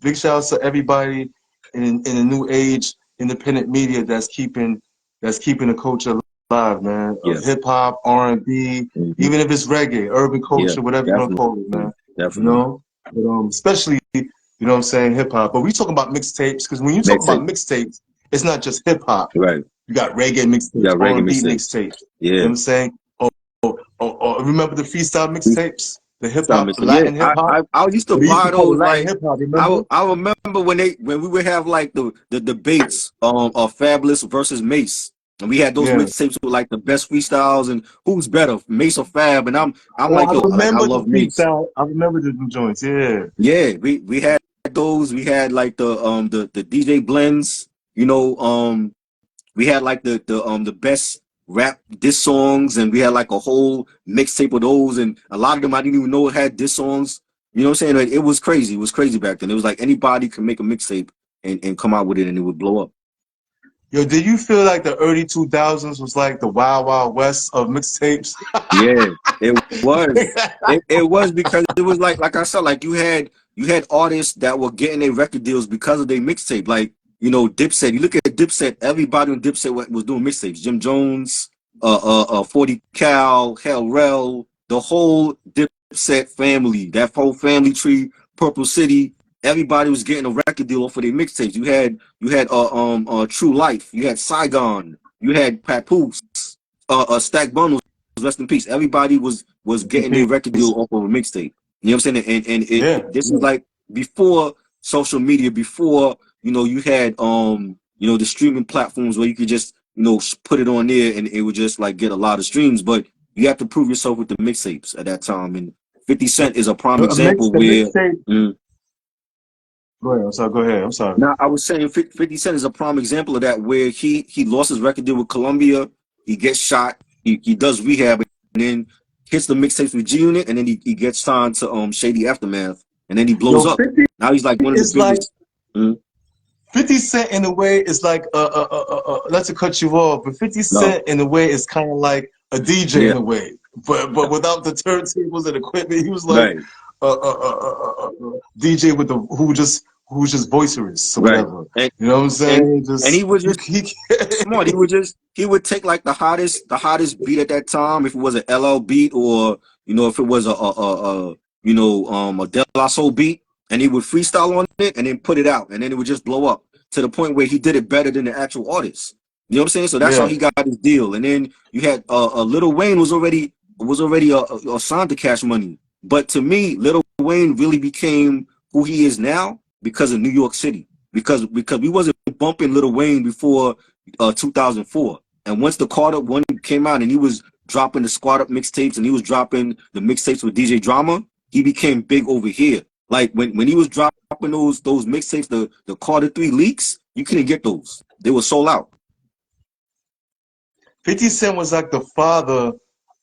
big shout outs to everybody in the new age independent media that's keeping the culture alive, man. Yeah. Of hip hop, R&B, Hmm. even if it's reggae, urban Yeah. culture, whatever you want to Definitely. call it, man. You Definitely. know, but especially you know what I'm saying, hip hop. But we talking about mixtapes because when you talk Makes about it mixtapes, it's not just hip hop. right. You got reggae You mixtapes, got reggae R&B mixtapes. mixtapes. You know what Yeah. I'm saying? Remember the freestyle mixtapes, the hip Freestyle hop, mixtape. Yeah. Latin hip hop. I used to Or they used to buy call it those Latin like. hip hop. I Remember? I remember when we would have like the debates of Fabulous versus Mace, and we had those Yeah. mixtapes with like the best freestyles and who's better, Mace or Fab, and I'm Oh, like, I yo, like I remember the love Mace. freestyle. I remember the joints. Yeah. Yeah, we had those. We had like the DJ blends. We had like the best rap diss songs, and we had like a whole mixtape of those, and a lot of them I didn't even know it had diss songs. You know what I'm saying? Like, it was crazy. It was crazy back then. It was like anybody could make a mixtape and come out with it, and it would blow up. Yo, did you feel like the early 2000s was like the Wild Wild West of mixtapes? Yeah, it was. It was because it was like I said, like you had artists that were getting their record deals because of their mixtape. Like, Dipset. You look at Dipset, everybody on Dipset was doing mixtapes. Jim Jones, 40 Cal, Hell Rel, the whole Dipset family, that whole family tree, Purple City, everybody was getting a record deal off of their mixtapes. You had True Life, you had Saigon, you had Papoose, Stack Bundles, rest in peace. Everybody was getting their record deal off of a mixtape. You know what I'm saying? Yeah. This is Yeah. like before social media, before you had the streaming platforms where you could just put it on there and it would just like get a lot of streams. But you have to prove yourself with the mixtapes at that time. And 50 Cent is a prime example The where. mixtape. Mm, Go ahead. I'm sorry. Go ahead. I'm sorry. now I was saying 50 Cent is a prime example of that, where he lost his record deal with Columbia. He gets shot. he does rehab and then hits the mixtapes with G Unit, and then he gets signed to Shady Aftermath, and then he blows Yo, up. 50 Now he's like one of the is like biggest. Mhm. 50 Cent in a way is like not to cut you off, but 50 No, Cent in a way is kind of like a DJ yeah, in a way, but without the turntables and equipment, he was like right, DJ with the who's just voicerist or right, whatever. and You know what I'm and saying? and he Just was just he smart. He would take like the hottest beat at that time, if it was an LL beat, or if it was a De La Soul beat, and he would freestyle on it and then put it out, and then it would just blow up to the point where he did it better than the actual artist. You know what I'm saying? So that's how yeah. he got his deal. And then you had Lil Wayne was already signed to Cash Money, but to me, Lil Wayne really became who he is now because of New York City. Because we wasn't bumping Lil Wayne before 2004. And once the Carter one came out and he was dropping the Squad Up mixtapes and he was dropping the mixtapes with DJ Drama, he became big over here. Like when he was dropping those mixtapes, the Carter 3 leaks, you couldn't get those. They were sold out. 50 Cent was like the father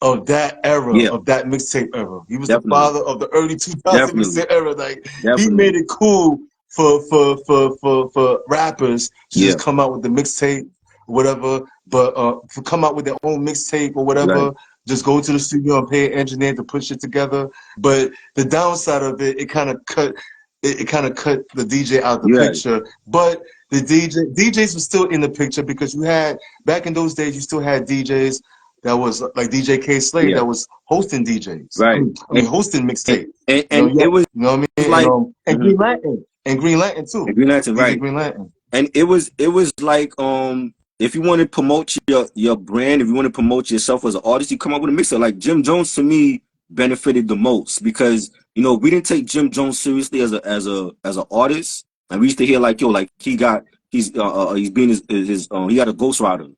of that era, Yeah, of that mixtape era. He was the definitely. father of the early 2000 Definitely. mixtape era. Like he made Definitely. it cool for rappers to Yeah. just come out with the mixtape, whatever. But to come out with their own mixtape or Right. whatever, just go to the studio and pay an engineer to put shit together. But the downside of it, it kind of cut. It kind of cut the DJ out the Yeah. picture. But the DJs were still in the picture because you had back in those days, you still had DJs that was like DJ K Slade Yeah. that was hosting DJs. Right. I mean hosting And, mixtape. and, You know, and yeah, it was you know what I mean? like And mhm. Green Lantern too. And Green Lantern, DJ right? Green Lantern. And it was like if you want to promote your brand, if you want to promote yourself as an artist, you come up with a mixer. Like Jim Jones to me benefited the most because we didn't take Jim Jones seriously as an artist, and we used to hear like like he's being his he got a ghostwriter.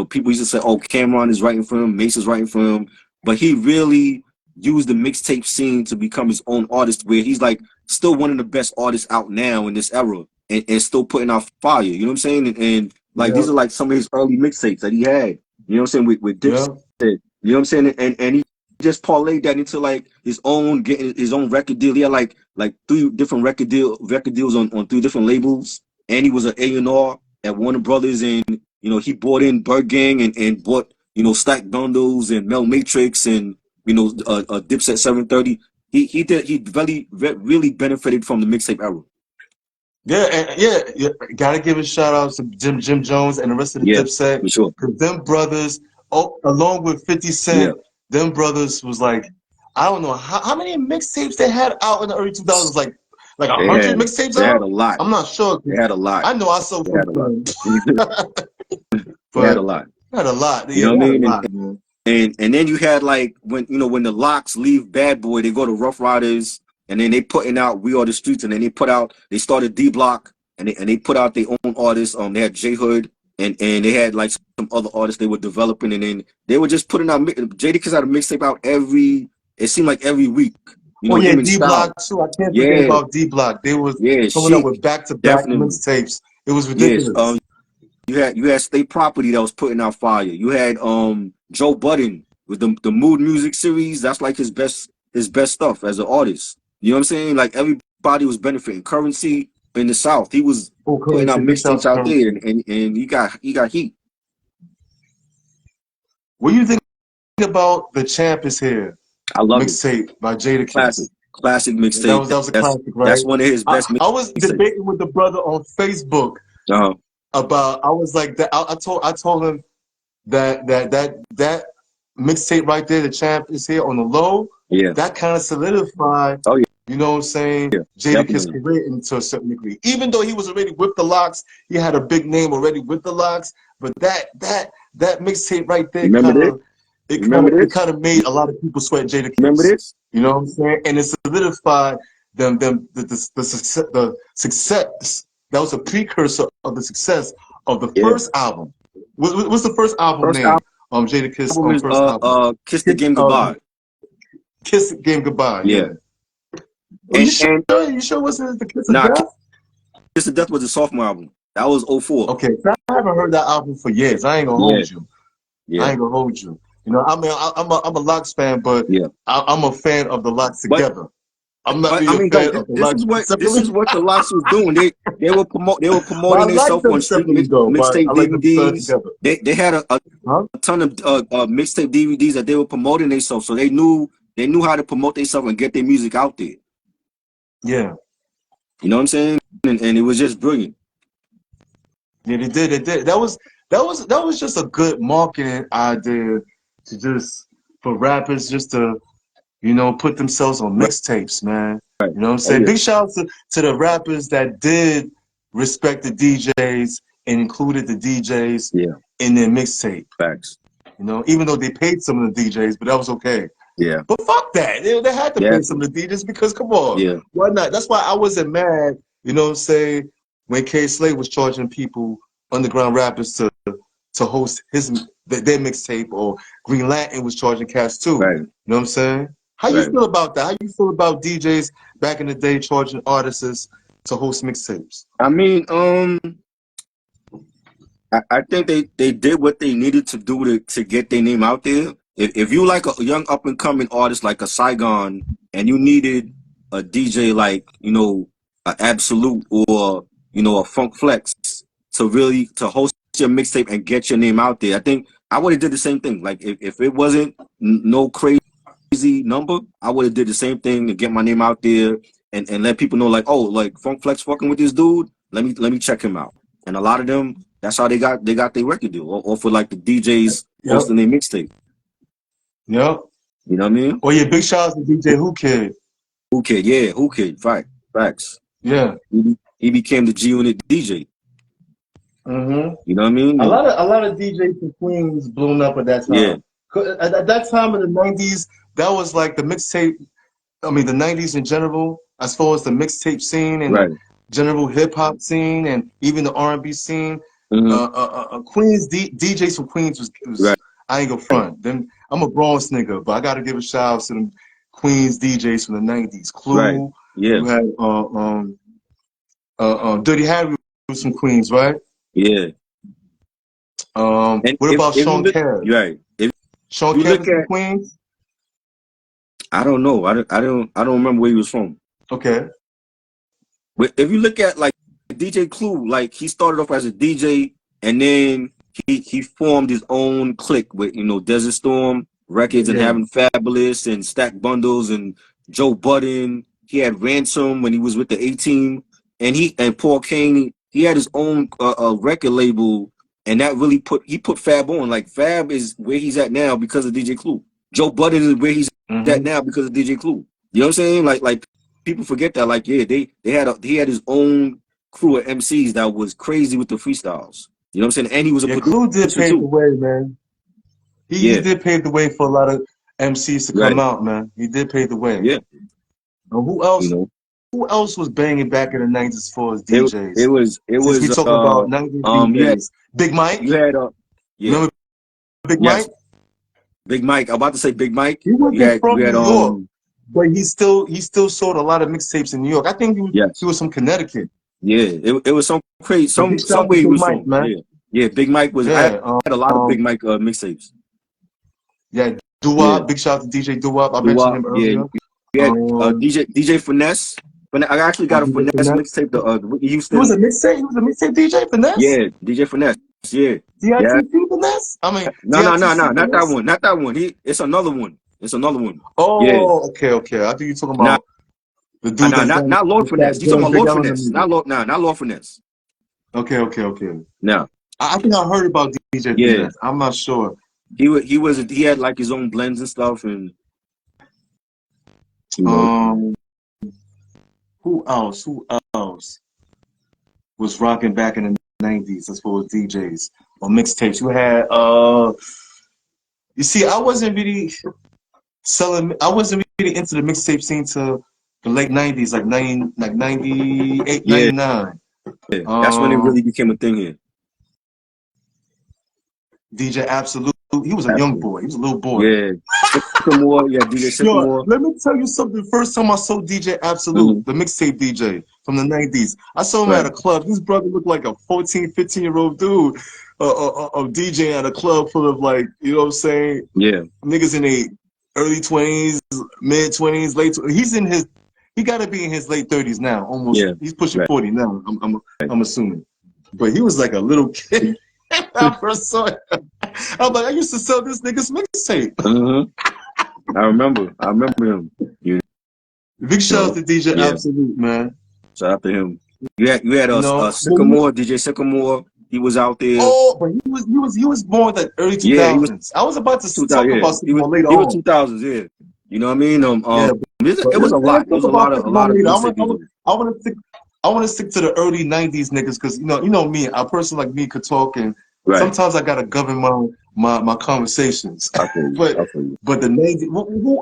People used to say, oh, Cameron is writing for him, Mace is writing for him, but he really used the mixtape scene to become his own artist, where he's like still one of the best artists out now in this era, and still putting out fire. You know what I'm saying? And like Yeah, these are like some of his early mixtapes that he had. You know what I'm saying with Dipset. yeah. You know what I'm saying? And he just parlayed that into like his own getting his own record deal. He had like 3 different record deals on 3 different labels, and he was an A&R at Warner Brothers, and he bought in Bird Gang and bought Stack Bundles and Mel Matrix and Dipset 730. He really benefited from the mixtape era. Yeah, and yeah. Gotta give a shout out to Jim Jones and the rest of the Yeah, Dipset, for sure. because them brothers, along with 50 Yeah. Cent, them brothers was like, I don't know how many mixtapes they had out in the early 2000s, like They 100 had mixtapes they had out. a lot. I'm not sure. They had a lot. I know I saw They some had a lot. They had a but lot. they had a lot. You Yeah, know they what I had a mean? lot, man. And then you had like when the Locks leave Bad Boy, they go to Rough Riders, and then they putting out We Are the Streets, and then they started D Block, and they put out their own artists. They had J Hood, and they had like some other artists they were developing, and then they were just putting out. Jadakiss had a mixtape out it seemed like every week. Oh yeah, Him and D Block Style. too. I can't forget Yeah, about D Block. They was yeah, coming up Chic, with back to back definitely. mixtapes. It was Yes. ridiculous. You had State Property that was putting out fire. You had Joe Budden with the Mood Music series. That's like his best stuff as an artist. You know what I'm saying? Like everybody was benefiting. Currency in the South, he was Full putting out currency, big mixtapes shouts to out there, currency. and he got heat. What do you think about The Champ Is Here I love it. mixtape by Classic, Jadakiss? classic That mixtape. was a That's classic, right? that's one of his best I was mixtapes. debating with the brother on Facebook Uh-huh. about. I was like that. I told him that mixtape right there, The Champ Is Here on the low. Yeah. That kind of solidified. Oh yeah. You know what I'm saying? Yeah. Jadakiss' Definitely. career into a certain degree. Even though he was already with the Locks, he had a big name already with the Locks. But that mixtape right there Remember kind this? of it kind Remember of it this? kind of made a lot of people sweat Remember Jadakiss. this? You know what I'm saying? And it solidified the success. That was a precursor of the success of the Yeah. first album. What's the first album First name? Jadakiss album is first album. Kiss the Game Goodbye. Kiss Game Goodbye. Yeah. Yeah. Are you sure? You sure was it the Kiss of Nah, Death? Kiss of Death was a sophomore album. That was 04. Okay, so I haven't heard that album for years. I ain't gonna Yeah, hold you. I yeah. ain't gonna hold you. You know, I mean, I'm a Locks fan, but Yeah. I'm a fan of the Locks But together. I'm not but really I a mean, though, fan of the this Locks is what separately. the Locks was doing. They were But I promoting like themselves them on street separately though. But mixtape I like them started DVDs. together. They had a Huh? ton of mixtape DVDs that they were promoting themselves, so they knew how to promote themselves and get their music out there. Yeah. You know what I'm saying? And it was just brilliant. Yeah, they did. They did. That was just a good marketing idea to just for rappers just to put themselves on Right. mixtapes, man. Right. You know what I'm Oh saying? yeah. Big shout out to the rappers that did respect the DJs and included the DJs Yeah. in their mixtape. Facts. Even though they paid some of the DJs, but that was okay. Yeah. But fuck that. They had to They pay had some to. of the DJs because come on. Yeah. Why not? That's why I wasn't mad, say when K Slade was charging people, underground rappers to host their mixtape, or Green Lantern was charging cats too. Right. You know what I'm saying? How you Right. feel about that? How you feel about DJs back in the day charging artists to host mixtapes? I mean, I think they did what they needed to do to get their name out there. If you like a young up and coming artist like a Saigon and you needed a DJ like, a Absolute or, a Funk Flex to host your mixtape and get your name out there, I think I would have did the same thing. Like if it wasn't no crazy number, I would have did the same thing to get my name out there and let people know like, oh, like Funk Flex fucking with this dude. Let me check him out. And a lot of them, that's how they got their record deal, or for like the DJs Yep. hosting their mixtape. Yep. You know what I mean? Oh yeah, big shout out to DJ Who Kid. Who Kid? Yeah, Who Kid? Facts. Yeah. He became the G Unit DJ. Mm-hmm. You know what I mean? A lot of DJs from Queens blown up at that Yeah. time. At that time in the '90s, that was like the mixtape. I mean, the '90s in general, as far as the mixtape scene and Right. the general hip hop scene, and even the R&B scene. Mm-hmm. Queens DJs from Queens was Right. I ain't gonna front. Then I'm a Bronx nigga, but I gotta give a shout out to them Queens DJs from the '90s. Clue. Right. Yeah. You had Dirty Harry was from Queens, right? Yeah. And What about if you Sean look, Kev? right. If Sean you Kev look is from at, Queens. I don't know. I don't remember where he was from. Okay. But if you look at like DJ Clue, like he started off as a DJ and then he formed his own clique with Desert Storm Records and Yeah. having Fabulous and Stack Bundles and Joe Budden. He had Ransom when he was with the A-Team, and Paul Kane. He had his own record label, and that really put Fab on. Like Fab is where he's at now because of DJ Clue. Joe Budden is where he's at now because of DJ Clue. You know what I'm saying? Like people forget that. Like yeah, he had his own crew of MCs that was crazy with the freestyles. You know what I'm saying? And he was a Yeah, producer Clue did pave the too. way, man. He Yeah, did pave the way for a lot of MCs to come right. out, man. He did pave the way. Yeah, Who you else? know, Who else was banging back in the '90s as far as it DJs? was Since we talking about '90s DJs, Big Mike. you had yeah, Remember Big yes, Mike? Big Mike. I'm about to say Big Mike. He wasn't from You had New York, but he still sold a lot of mixtapes in New York. I think yes, he was from Connecticut. yeah. It was some crazy But big shout out to way he Big was Mike, from. man. Yeah, yeah. Big Mike was. I Yeah. had a lot of Big Mike mixtapes. Yeah. Yeah, Doo-Wop. Big shout out to DJ Doo-Wop. I mentioned Doo-Wop, him yeah. earlier. You had DJ Finesse. I actually got a DJ Finesse Finesse. mixtape. The Whitney He was Houston. a mixtape. He was a mixtape DJ Finesse. Yeah, DJ Finesse. Yeah, yeah. DITC Finesse. I mean No, DITC not that Finesse. one. Not that one. It's another one. It's another one. Yeah. Oh, okay. I think you're talking Nah, about the dude that's done not Lord that Finesse. You talking done about Big Lord Elephant Finesse? music. Not Lord Finesse. Okay. No. I think I heard about DJ Yeah. Finesse. I'm not sure. He had like his own blends and stuff, and you know. Who else was rocking back in the '90s as far as DJs or mixtapes? You had you see, I wasn't really into the mixtape scene till the late '90s, like 98, Yeah, 99. yeah. That's when it really became a thing here. DJ Absolute, he was a young Absolutely. boy. He was a little boy. Yeah. Sycamore, yeah, DJ Sycamore. Yo, let me tell you something. The first time I saw DJ Absolute, the mixtape DJ from the '90s, I saw him at a club. This brother looked like a 14, 15-year-old dude. DJing at a club full of like, you know what I'm saying, Yeah. niggas in their early 20s, mid 20s, late. He got to be in his late 30s now. Almost, Yeah. he's pushing Right. 40 now. I'm assuming, but he was like a little kid. When I first saw it, I'm like, I used to sell this nigga's mixtape. I remember him. You Big shout out know, to DJ yeah. Absolute, man. Shout out to him. You had You know, Sycamore, DJ Sycamore. He was out there. oh, but he was born in the early Yeah, he was 2000s. I was about to 2000. talk Yeah, about Sycamore later he was on. 2000s. Yeah, you know what I mean. Yeah, but It was a lot. let's It was talk a about lot of Sycamore later. mixtape DJs. I want to stick to the early '90s niggas because you know me. A person like me could talk, and Right. sometimes I gotta govern my conversations. I feel you. but I feel you. but the '90s,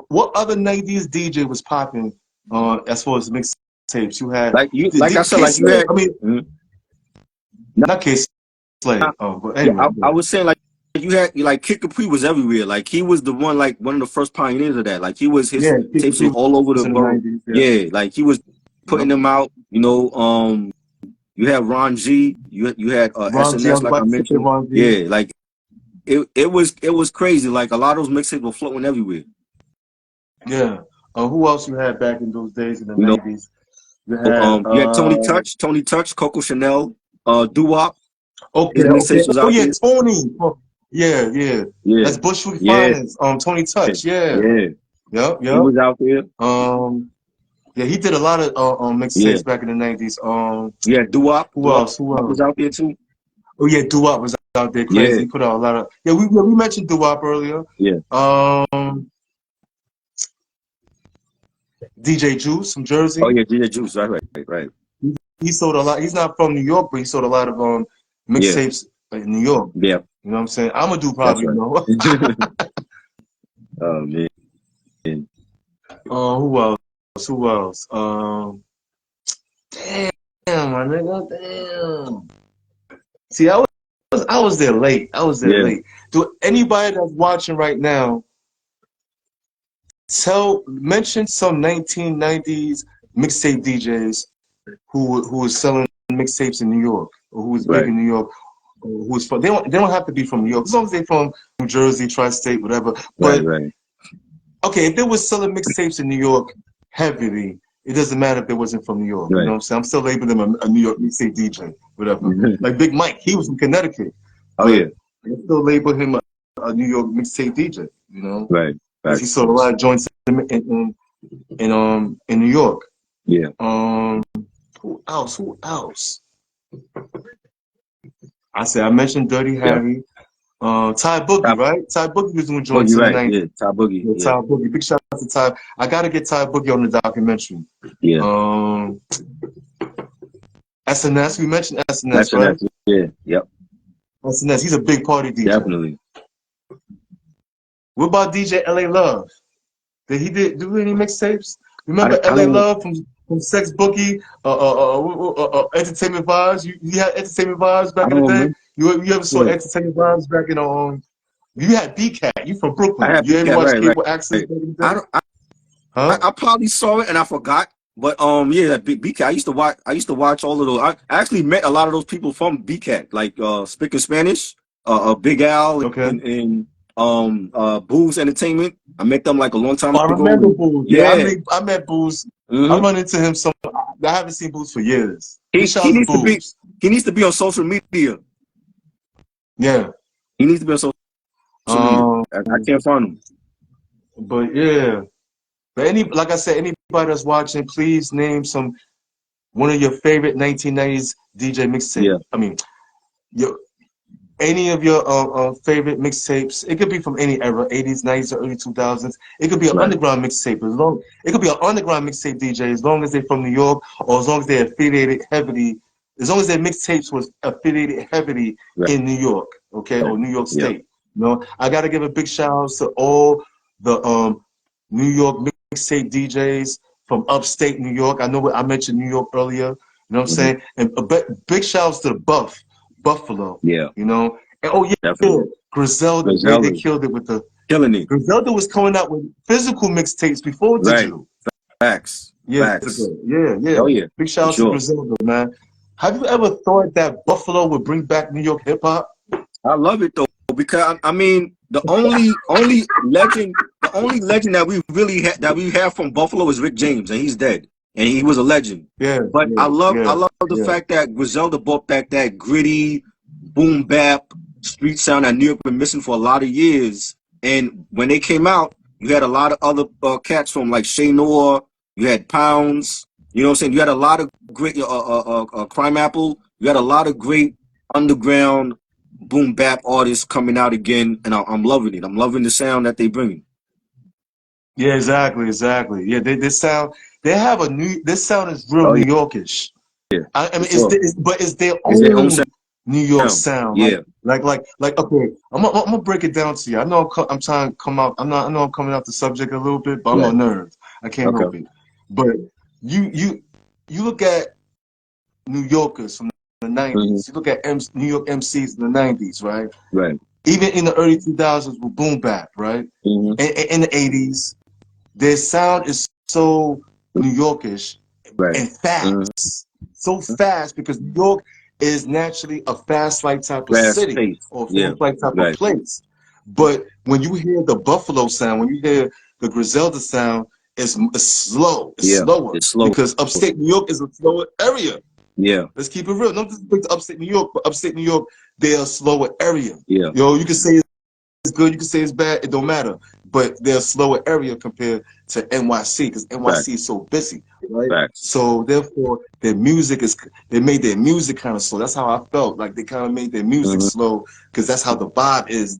what other '90s DJ was popping as far as mixtapes? You had Like I said, like you K-Slay, had. I mean, Mhm. not K-Slay. But Yeah, anyway, I was saying like you had like Kid Capri was everywhere. Like he was the one, like one of the first pioneers of that. Like his yeah, tapes was all over the was in the borough. '90s. Yeah, like he was putting Yep. them out. You know, you had Ron G. You had Ron G, I SNS, was like I about to say mentioned. Ron G. Yeah, like it was crazy. Like a lot of those mixtapes were floating everywhere. Yeah. Who else you had back in those days in the You know, '90s? You had Tony Touch, Coco Chanel, Doo Wop. His okay. mixtapes was Oh out yeah, there. Tony. Oh, yeah. Yeah, That's Bushwick yeah, Finance. Tony Touch. Yeah. yeah. Yep. He was out there. Yeah, he did a lot of Yeah, mixtapes back in the '90s. yeah. Doo Wop. Who else? Was out there too. Oh yeah, Doo-Wop was out there crazy. Yeah, He put out a lot of. Yeah, we mentioned Doo-Wop earlier. yeah. DJ Juice from Oh Jersey. yeah, DJ Juice. Right. He sold a lot. He's not from New York, but he sold a lot of Yeah, mixtapes in New York. yeah. You know what I'm saying? Amadou That's probably right. know. Oh man. Who else? Who else? Damn, my nigga, damn. See, I was there late. I was there Yeah, late. Do anybody that's watching right now mention some 1990s mixtape DJs who was selling mixtapes in New York or who was big right, in New York or who was from they don't have to be from New York as long as they're from New Jersey, tri-state, whatever. But right. okay, if they was selling mixtapes in New York heavily, it doesn't matter if they wasn't from New York. You know Right. what I'm saying? I'm still labeling them a New York mixtape DJ, whatever. Like Big Mike, he was from Connecticut, Oh but yeah. I still label him a New York mixtape DJ. You know, Right. because he sold a lot of joints in New York. Yeah. Who else? Who else? I mentioned Dirty Yeah. Harry. Ty Boogie, Top right? Ty Boogie was doing joints Boogie, in the right. 90s. Yeah. Top Boogie. Yeah, Yeah. Ty Boogie. Big shout out to Ty. I gotta get Ty Boogie on the documentary. Yeah. SNS, we mentioned SNS, That's right? yeah. Yep. SNS, he's a big party DJ. Definitely. What about DJ LA Love? Did he do any mixtapes? Remember I LA don't. Love from Sex Boogie, Entertainment Vibes? You had Entertainment Vibes I back in don't the day? remember. You ever saw Yeah. Entertainment Vibes back in you had B-Cat, you from I Brooklyn. had You ever BCAT. watch Right. Cable Access Right. back in the I day? don't. Huh? I probably saw it and I forgot. But yeah, that BCAT. I used to watch all of those. I actually met a lot of those people from BCAT, like speaking Spanish, Big Al Okay. and Booze Entertainment. I met them like a long time Oh, I ago. remember Booze. Yeah. I met Booze. I Mm-hmm. run into him some. I haven't seen Booze for years. He Big shout out to needs to be. Booze. He needs to be on social media. Yeah. He needs to be on social media. I can't find him. But yeah. But like I said, anybody that's watching, please name one of your favorite 1990s DJ mixtapes. Yeah. I mean, any of your favorite mixtapes. It could be from any era, 80s, 90s, or early 2000s. It could be an Right. underground mixtape. It could be an underground mixtape DJ as long as they're from New York or as long as they're affiliated heavily. As long as their mixtapes was affiliated heavily Right. in New York, okay, or New York Yeah. State. You know, I gotta give a big shout out to all the New York mixtape DJs from upstate New York. I know I mentioned New York earlier. You know what I'm saying? And big shout outs to the Buffalo. Yeah. You know? And oh yeah, Definitely. Griselda, they killed it with the Killing it. Griselda was coming out with physical mixtapes before digital. Facts. Years Facts. ago. Yeah. Oh yeah. Big shout out to Griselda, man. Have you ever thought that Buffalo would bring back New York hip hop? I love it though, because I mean the only legend that we really had that we have from Buffalo is Rick James, and he's dead, and he was a legend. Yeah, But yeah, I yeah, love the yeah. fact that Griselda brought back that gritty boom bap street sound that New York been missing for a lot of years. And when they came out, you had a lot of other cats from like Shay Noir, you had Pounds, you know what I'm saying? You had a lot of great Crime Apple. You had a lot of great underground boom bap artists coming out again, and I'm loving it. I'm loving the sound that they bring. Yeah, exactly, exactly. Yeah, they sound. They have a new. This sound is real Oh New yeah, Yorkish. yeah, I for mean, sure. but it's their It's their own own New York sound. sound. Yeah. Like. Okay, I'm gonna break it down to you. I know I'm trying to come out. I know I'm coming off the subject a little bit, but I'm Right. on nerves. I can't Okay. help it. But you you you look at New Yorkers from the Hmm. '90s. You look at New York MCs in the '90s, right? Right. Even in the early 2000s with boom bap, right? Hmm. And in the '80s, their sound is so New Yorkish Right. and Hmm. fast, so fast because New York is naturally a fast life type of Fast city pace. or Yeah. fast life type of Right. place. But when you hear the Buffalo sound, when you hear the Griselda sound, it's slow, it's Yeah. slower It's slow. because upstate New York is a slower area. Yeah. Let's keep it real. Don't just pick to upstate New York, but upstate New York, they're a slower area. Yeah. You can say it's good, you can say it's bad, it don't matter. But they're a slower area compared to NYC because Fact. NYC is so busy, right? Facts. So therefore, they made their music kind of slow. That's how I felt. Like they kind of made their music Hmm. slow because that's how the vibe is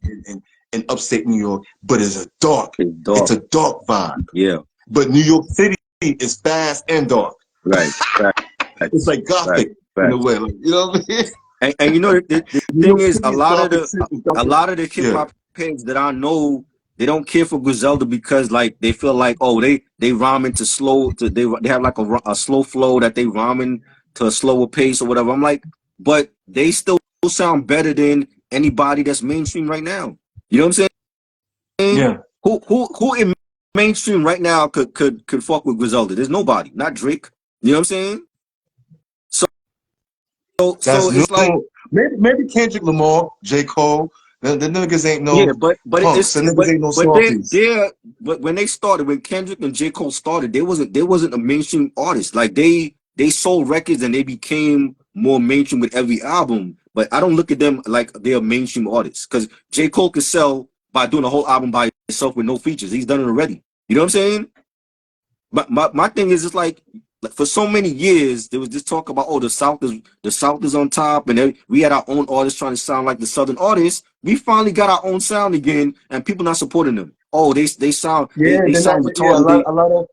in upstate New York. But It's it's dark. a dark vibe. Yeah. But New York City is fast and dark. Right. It's Facts. like Facts. gothic in a Facts. way, like you know what I mean? And you know the New thing York is City is gothic, city is a gothic. lot of the hip Yeah, hop heads that I know, they don't care for Griselda because like they feel like, oh, they rhyming to slow to they have like a slow flow that they rhyming to a slower pace or whatever. I'm like, but they still sound better than anybody that's mainstream right now. You know what I'm saying? yeah. Who in mainstream right now could fuck with Griselda? There's nobody, not Drake. You know what I'm saying? So That's so new. it's like, Maybe Kendrick Lamar, J. Cole. The niggas ain't yeah, no but punks. The niggas ain't no but softies. but when they started, when Kendrick and J. Cole started, they wasn't a mainstream artist. Like they sold records and they became more mainstream with every album. But I don't look at them like they're mainstream artists because J. Cole could sell by doing a whole album by himself with no features. He's done it already. You know what I'm saying? My thing is, it's like for so many years there was this talk about, oh, the South is on top, and we had our own artists trying to sound like the Southern artists. We finally got our own sound again, and people not supporting them. Oh, Yeah, they they're not. sound Yeah, retarded. They a lot of.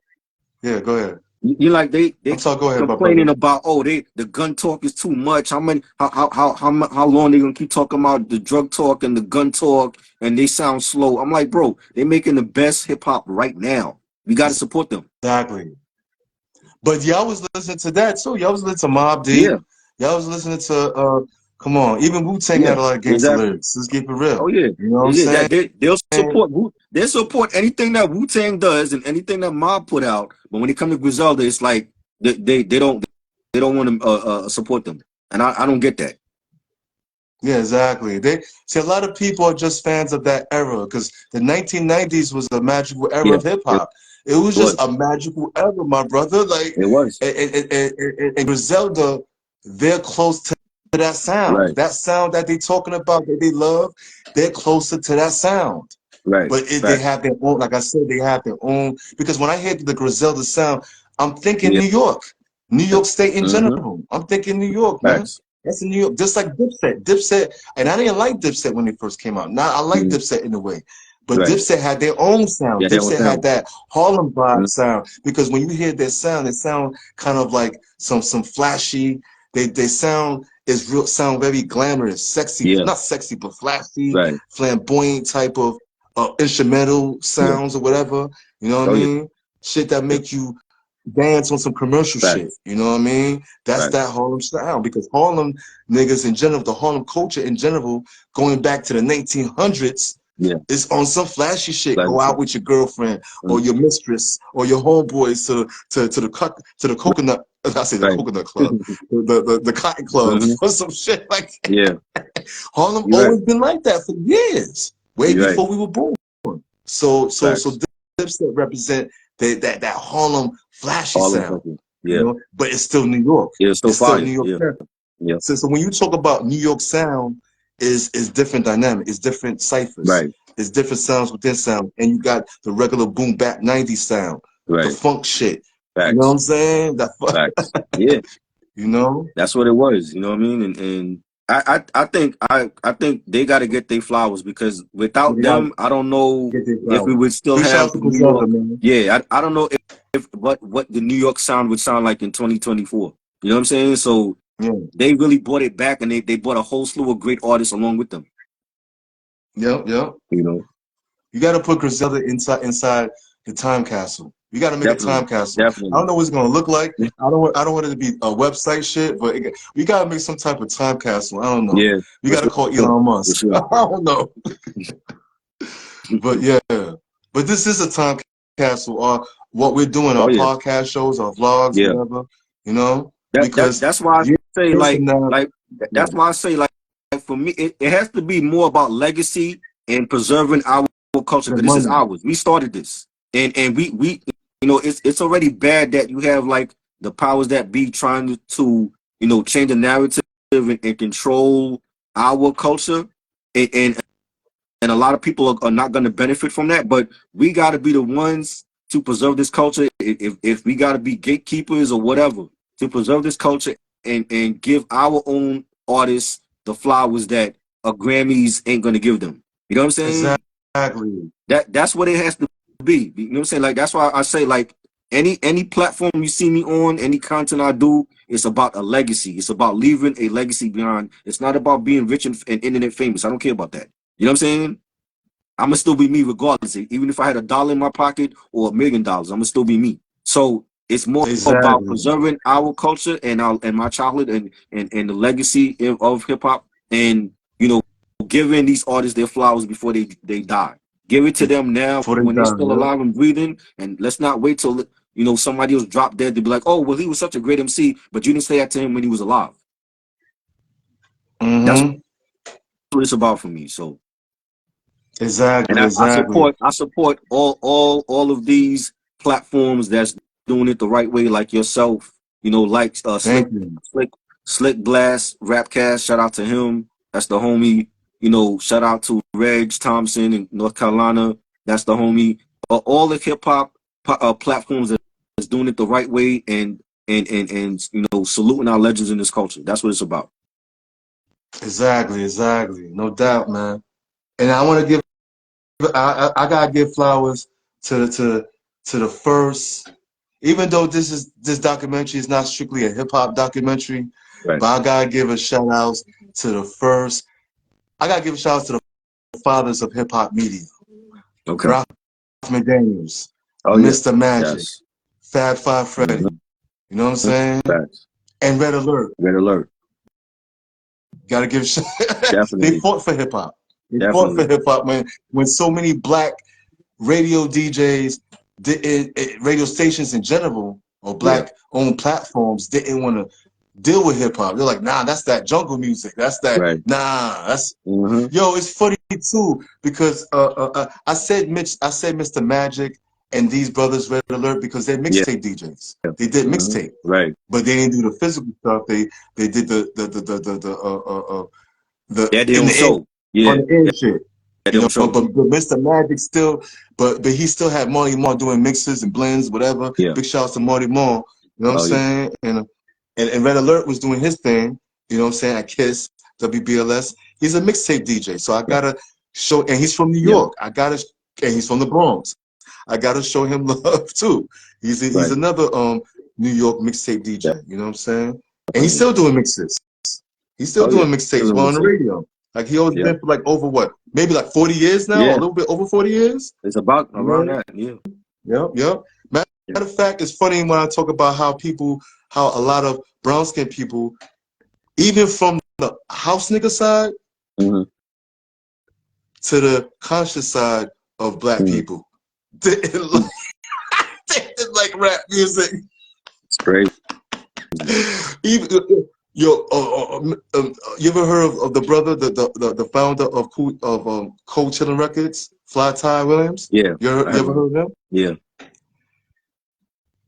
Yeah, go ahead. you like I'm they sorry. Go ahead, my brother. complaining about, oh, the gun talk is too much. How many how long they gonna keep talking about the drug talk and the gun talk, and they sound slow. I'm like, bro, they making the best hip hop right now. We got to support them. Exactly. But y'all was listening to that too. Y'all was listening to Mobb Deep. Yeah, Y'all was listening to come on. Even Wu Tang yeah, had a lot of gangster exactly. lyrics. Let's keep it Oh real. yeah, You know what I'm yeah. saying? They'll support anything that Wu Tang does and anything that Mob put out. But when it comes to Griselda, it's like they don't want to support them, and I don't get that. Yeah, exactly. They see a lot of people are just fans of that era because the 1990s was a magical era Yeah, of hip it hop. It was just was. a magical era, my brother. Like, It was. and Griselda, they're close to that sound. Right, That sound that they talking about that they love, they're closer to that sound. right. But they Facts. have their own, like I said, they have their own. Because when I hear the Griselda sound, I'm thinking Yeah. New York State in Mm-hmm. general. I'm thinking New York, man. Facts. That's in New York, just like Dipset. Dipset, and I didn't like Dipset when they first came out. Now I like Mm-hmm. Dipset in a way, but Right. Dipset had their own sound. Yeah, they don't Dipset had sound. that Harlem vibe Mm-hmm. sound because when you hear their sound, they sound kind of like some flashy. They sound very glamorous, sexy, Yeah. not sexy, but flashy, Right. flamboyant type of instrumental Yeah. sounds or whatever. You know what I Oh yeah. mean? Shit that make you dance on some commercial shit. Facts. You know what I mean? That's Facts. that Harlem sound because Harlem niggas in general, the Harlem culture in general, going back to the 1900s, Yeah. It's on some flashy shit. Flashy Go out shit. with your girlfriend or your mistress or your homeboys to the coconut. I say the Right. coconut club, the cotton club, or some shit like that. Yeah. Harlem You're right. always been like that for years, way You're right. before we were born. So Facts. Dipset represent that Harlem flashy All in sound, country. you Yeah. know. But it's still New York. Yeah. It's still It's still fire. New York Yeah. sound. Yeah. So when you talk about New York sound, is different dynamic. It's different ciphers. Right. It's different sounds within sound, and you got the regular boom bap '90s sound, the Right. funk shit. You know what Facts. I'm saying? Facts. Yeah. You know, That's what it was. You know what I mean? And I think they got to get their flowers, because without you gotta them, I don't know get their if we flowers. would still Big shout out have to New Griselda, York. man. Yeah. I don't know if what the New York sound would sound like in 2024. You know what I'm saying? So Yeah, they really brought it back, and they brought a whole slew of great artists along with them. yep. You know, You got to put Griselda inside the time capsule. You got to make a definitely, time capsule. I don't definitely. know what it's gonna look like. I don't want it to be a website shit, but we got to make some type of time capsule. I don't know. Yeah, We for got to sure, call for Elon Musk. I sure. don't know, but yeah. But this is a time capsule. Or what we're doing, Oh our yeah, podcast shows, our vlogs, yeah. whatever. You know, That because that's why I say years from now, like yeah, that's why I say like for me it has to be more about legacy and preserving our culture, the because this is money. ours. We started this, and we you know it's already bad that you have like the powers that be trying to you know change the narrative and control our culture, and and a lot of people are not going to benefit from that. But we got to be the ones to preserve this culture. If we got to be gatekeepers or whatever to preserve this culture, and give our own artists the flowers that a Grammys ain't going to give them. You know what I'm saying? Exactly. That's what it has to be. You know what I'm saying? Like that's why I say like any platform you see me on, any content I do, it's about a legacy. It's about leaving a legacy behind. It's not about being rich and internet famous. I don't care about that. You know what I'm saying? I'm gonna still be me regardless. Even if I had $1 in my pocket or $1,000,000, I'm gonna still be me. So it's more about Exactly. preserving our culture and my childhood and the legacy of hip hop, and you know giving these artists their flowers before they die. Give it to them now Before they when they're die, still yeah. alive and breathing, and let's not wait till you know somebody else drop dead to be like, oh well, he was such a great MC, but you didn't say that to him when he was alive. That's Mm-hmm. what it's about for me. So. And Exactly, I exactly. support all of these platforms that's doing it the right way, like yourself, you know, like Thank you. Slick Glass Rapcast, shout out to him. That's the homie. You know, shout out to Reg Thompson in North Carolina. That's the homie. All the hip hop platforms that's doing it the right way, and you know saluting our legends in this culture. That's what it's about. Exactly, exactly. No doubt, man. And I want to give, I gotta give flowers to the first, even though this documentary is not strictly a hip hop documentary, Right. but I gotta give a shout out to the first. I gotta give a shout out to the fathers of hip hop media, Okay. Ralph McDaniels, Oh yeah. Mr. Magic, Yes. Fab Five Mhm. Freddy. You know what I'm saying? Facts. And Red Alert. Red alert. Gotta give. They Definitely. fought for hip hop. They fought for Definitely. hip hop when so many black radio DJs, radio stations in general, or Yeah. black owned platforms didn't want to deal with hip hop. They're like, nah, that's that jungle music. That's that. Right. Nah, that's. Mm-hmm. Yo, it's funny too because I said Mr. Magic and these brothers Red Alert because they're Yeah. mixtape DJs. They did Mm-hmm. mixtape, Right. but they didn't do the physical stuff. They did the They had their in own the air show. Yeah. on the air Yeah. shit. They had You their own know, show. but Mr. Magic still, but he still had Marty Moore doing mixes and blends, whatever. Yeah. Big shouts to Marty Moore. You know what I'm Oh yeah. saying? And Red Alert was doing his thing. You know what I'm saying? At Kiss, WBLS. He's a mixtape DJ, so I Yeah. gotta show. And he's from New Yeah. York. And he's from the Bronx. I gotta show him love too. He's Right. another New York mixtape DJ. You know what I'm saying? And he's Definitely. still doing mixes. He's still Oh yeah. doing mixtapes Still in well on the mixtape. radio. Like he always Yeah. been for like over what? Maybe like 40 years now, or a Yeah. little bit over 40 years. It's about Yeah, around that. Yeah. yep. Matter Yeah. of fact, it's funny when I talk about how a lot of brown skinned people, even from the house nigga side, Mm-hmm. to the conscious side of black people. Didn't like rap music. It's crazy. Even, yo, you ever heard of the brother, the founder of Cold Chillin' Records, Fly Ty Williams? Yeah. You ever heard of him? Yeah.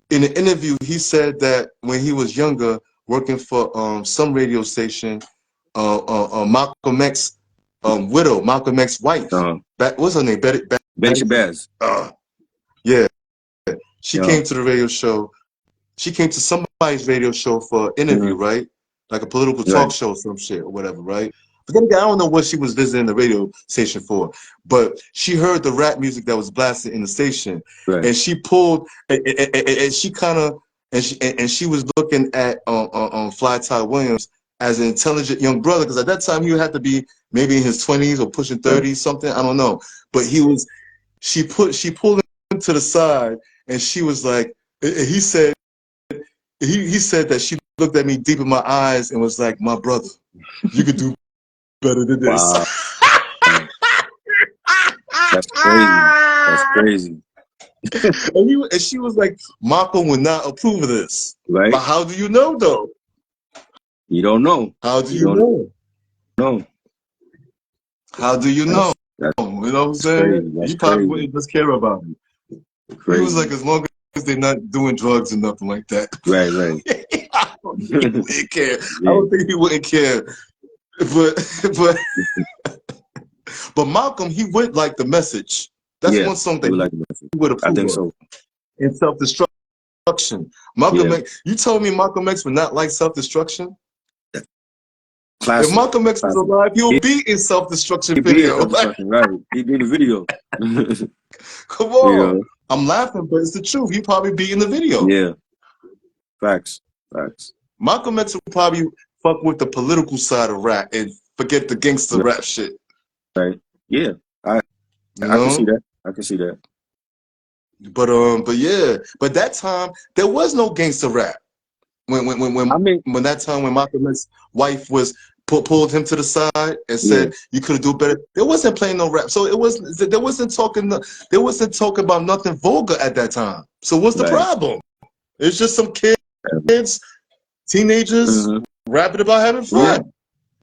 In an interview, he said that when he was younger, working for some radio station, Malcolm X widow, Malcolm X's wife, what's her name? Betty Shabazz. Yeah, she Yeah. came to the radio show. She came to somebody's radio show for an interview, right? Like a political talk show or some shit or whatever, right? But then again, I don't know what she was visiting the radio station for, but she heard the rap music that was blasted in the station, and she pulled, and she kind of, and she was looking at Fly Ty Williams as an intelligent young brother, because at that time he had to be maybe in his 20s or pushing 30 something, I don't know, but she pulled him to the side, and she was like, he said that she looked at me deep in my eyes and was like, my brother, you could do better than this. Wow. That's crazy. That's crazy. And she was like, Malcolm would not approve of this. Right. But how do you know, though? You don't know. How do you know? No. How do you know? You know what I'm saying? You probably wouldn't just care about it. He was like, as long as they're not doing drugs or nothing like that. Right. I don't think he wouldn't care. I don't think he wouldn't care. But Malcolm, he would like the message. That's one song that he would approve I think of. so. And self-destruction. Malcolm X, you told me Malcolm X would not like self-destruction? Classic. If Malcolm X was alive, he'll be in self-destruction video. Right. He'd be in the video. Come on. I'm laughing, but it's the truth. He'd probably be in the video. Yeah. Facts. Malcolm X would probably fuck with the political side of rap and forget the gangster rap shit. Right. Yeah. I can see that. I can see that. But yeah. But that time there was no gangster rap. When that time when Malcolm X's wife was pulled him to the side and said you could do better, there wasn't playing no rap. So there wasn't talking about nothing vulgar at that time. So what's the problem? It's just some kids, teenagers rapping about having fun.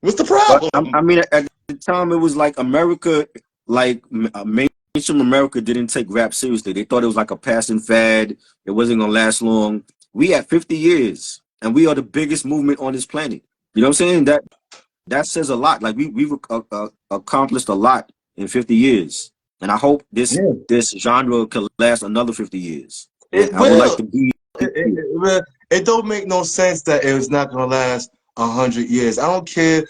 What's the problem? But, I mean, at the time it was like America, like mainstream America didn't take rap seriously. They thought it was like a passing fad. It wasn't gonna last long. We had 50 years, and we are the biggest movement on this planet. You know what I'm saying? That says a lot. Like we've accomplished a lot in 50 years, and I hope this genre can last another 50 years. It I would like to be. It don't make no sense that it was not gonna last 100 years. I don't care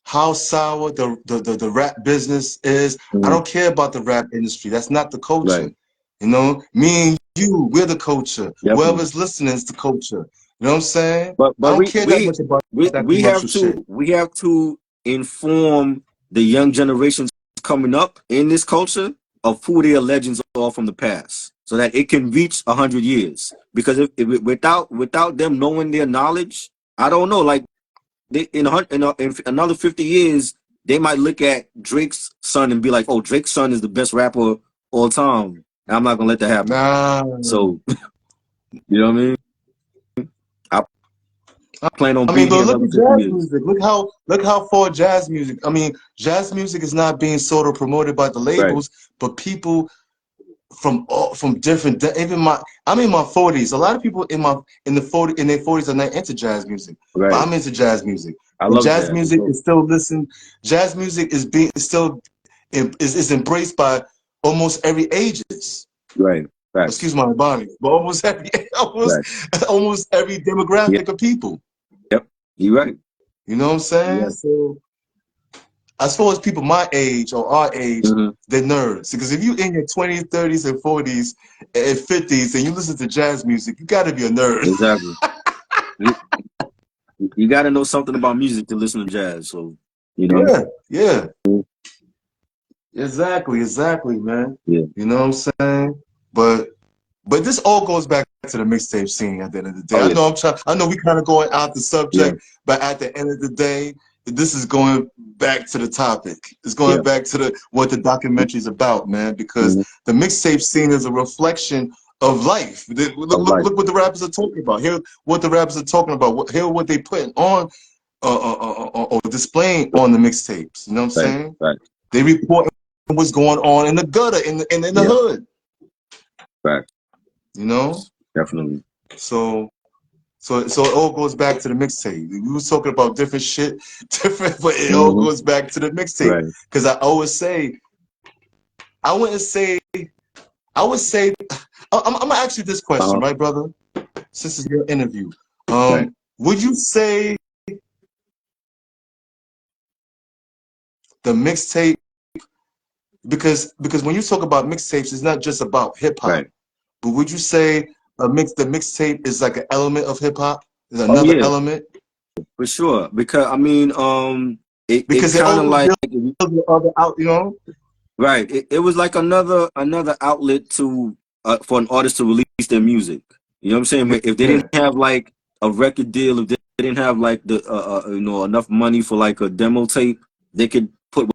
how sour the rap business is. I don't care about the rap industry. That's not the culture. You know, me and you, we're the culture. Whoever's listening is the culture. You know what I'm saying? But I don't care that much about that commercial shit. We have to inform the young generations coming up in this culture of who their legends are from the past, so that it can reach 100 years. Because if without them knowing their knowledge, I don't know. Like in another 50 years, they might look at Drake's son and be like, "Oh, Drake's son is the best rapper all time." And I'm not gonna let that happen. Nah. So, you know what I mean? I plan on being but here look at jazz music. Look how far jazz music. I mean, jazz music is not being sort of promoted by the labels, but people from different. I'm in my 40s. A lot of people in their 40s are not into jazz music, but I'm into jazz music. I love jazz music is still listened. Jazz music is is embraced by almost every ages. Right. Excuse my body, but almost every demographic of people. Yep, you're right. You know what I'm saying? Yeah. So, as far as people my age or our age, they're nerds. Because if you in your 20s, 30s, and 40s, and 50s, and you listen to jazz music, you got to be a nerd. Exactly. you got to know something about music to listen to jazz. So, you know. Yeah. Exactly, man. Yeah. You know what I'm saying? But this all goes back to the mixtape scene at the end of the day. I know we kind of going out the subject, but at the end of the day, this is going back to the topic. It's going Yeah. back to what the documentary is about, man. Because Mhm. the mixtape scene is a reflection of life. Look, Of life. look what the rappers are talking about. Hear what the rappers are talking about. Hear what they putting on or displaying on the mixtapes. You know what I'm Right. saying? Right. They report what's going on in the gutter, in the Yeah. hood. Right. You know? Definitely. So it all goes back to the mixtape. We was talking about different shit, different, but it all Mhm. goes back to the mixtape. Right. Because I always say, I wouldn't say, I would say, I'm gonna ask you this question, Uh-huh. right, brother? Since it's your interview, Right. would you say the mixtape? Because when you talk about mixtapes, it's not just about hip hop. Right. But would you say the mixtape is like an element of hip hop? Is Oh another yeah, element? for sure. Because I mean, it Because it kind of always like deals with other out, you know? right. It was like another outlet to for an artist to release their music. You know what I'm saying? If they Yeah. didn't have like a record deal, if they didn't have like the enough money for like a demo tape, they could put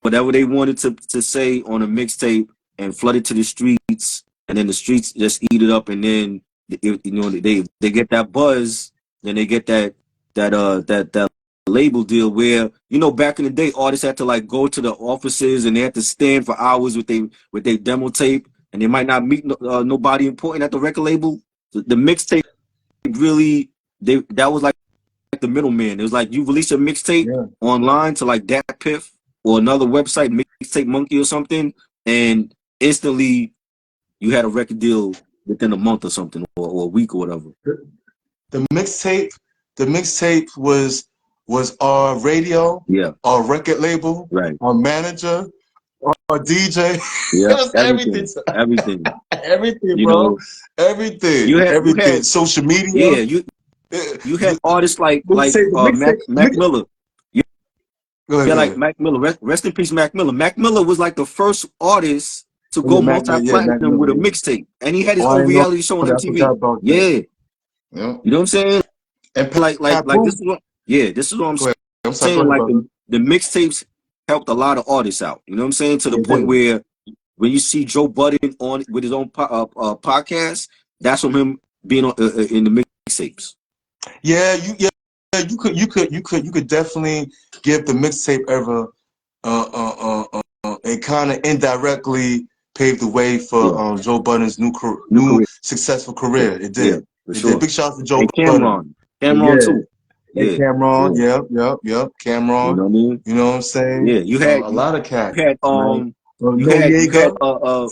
whatever they wanted to say on a mixtape and flood it to the streets, and then the streets just eat it up, and then they get that buzz, then they get that label deal where back in the day artists had to like go to the offices and they had to stand for hours with their demo tape, and they might not meet nobody important at the record label. The mixtape really that was like the middleman. It was like you release a mixtape Yeah. online to like Dat Piff or another website, Mixtape Monkey or something, and instantly you had a record deal within a month or something, or a week or whatever. The mixtape, the mixtape was our radio, Yeah, our record label, right. our manager, our DJ. It Yeah, was everything. everything, everything. Everything, You bro. know, Everything. you Everything. had Social media. yeah, you had The artists like mixtape, the Mac mixtape, Mac Miller. You go ahead, had go like ahead. Mac Miller. Rest in peace, Mac Miller. Mac Miller was like the first artist to Oh, yeah, go Mac, yeah, Mac multi-platinum with Miller, a yeah. mixtape, and he had his Oh, I own didn't know reality show on that. I forgot MTV. about that. Yeah, Yeah. you know what I'm saying? And Like this Papoose, is what yeah, this is what I'm go ahead. I'm sorry, go saying. ahead, Like brother. the mixtapes helped a lot of artists out. You know what I'm saying? To the Yeah, point did. where when you see Joe Budden on with his own podcast, that's from him being in the mixtapes. You could definitely give the mixtape era it kind of indirectly paved the way for Yeah, Joe Budden's new new career. successful career. It Yeah, did. for It did. sure. Big shout out to Joe And Budden. Cameron Yeah. too. And Yeah, Cameron. yeah. Yep. You Cameron. know what I mean? You know what I'm saying? Yeah, A lot of cats, you had man. you had Noriega,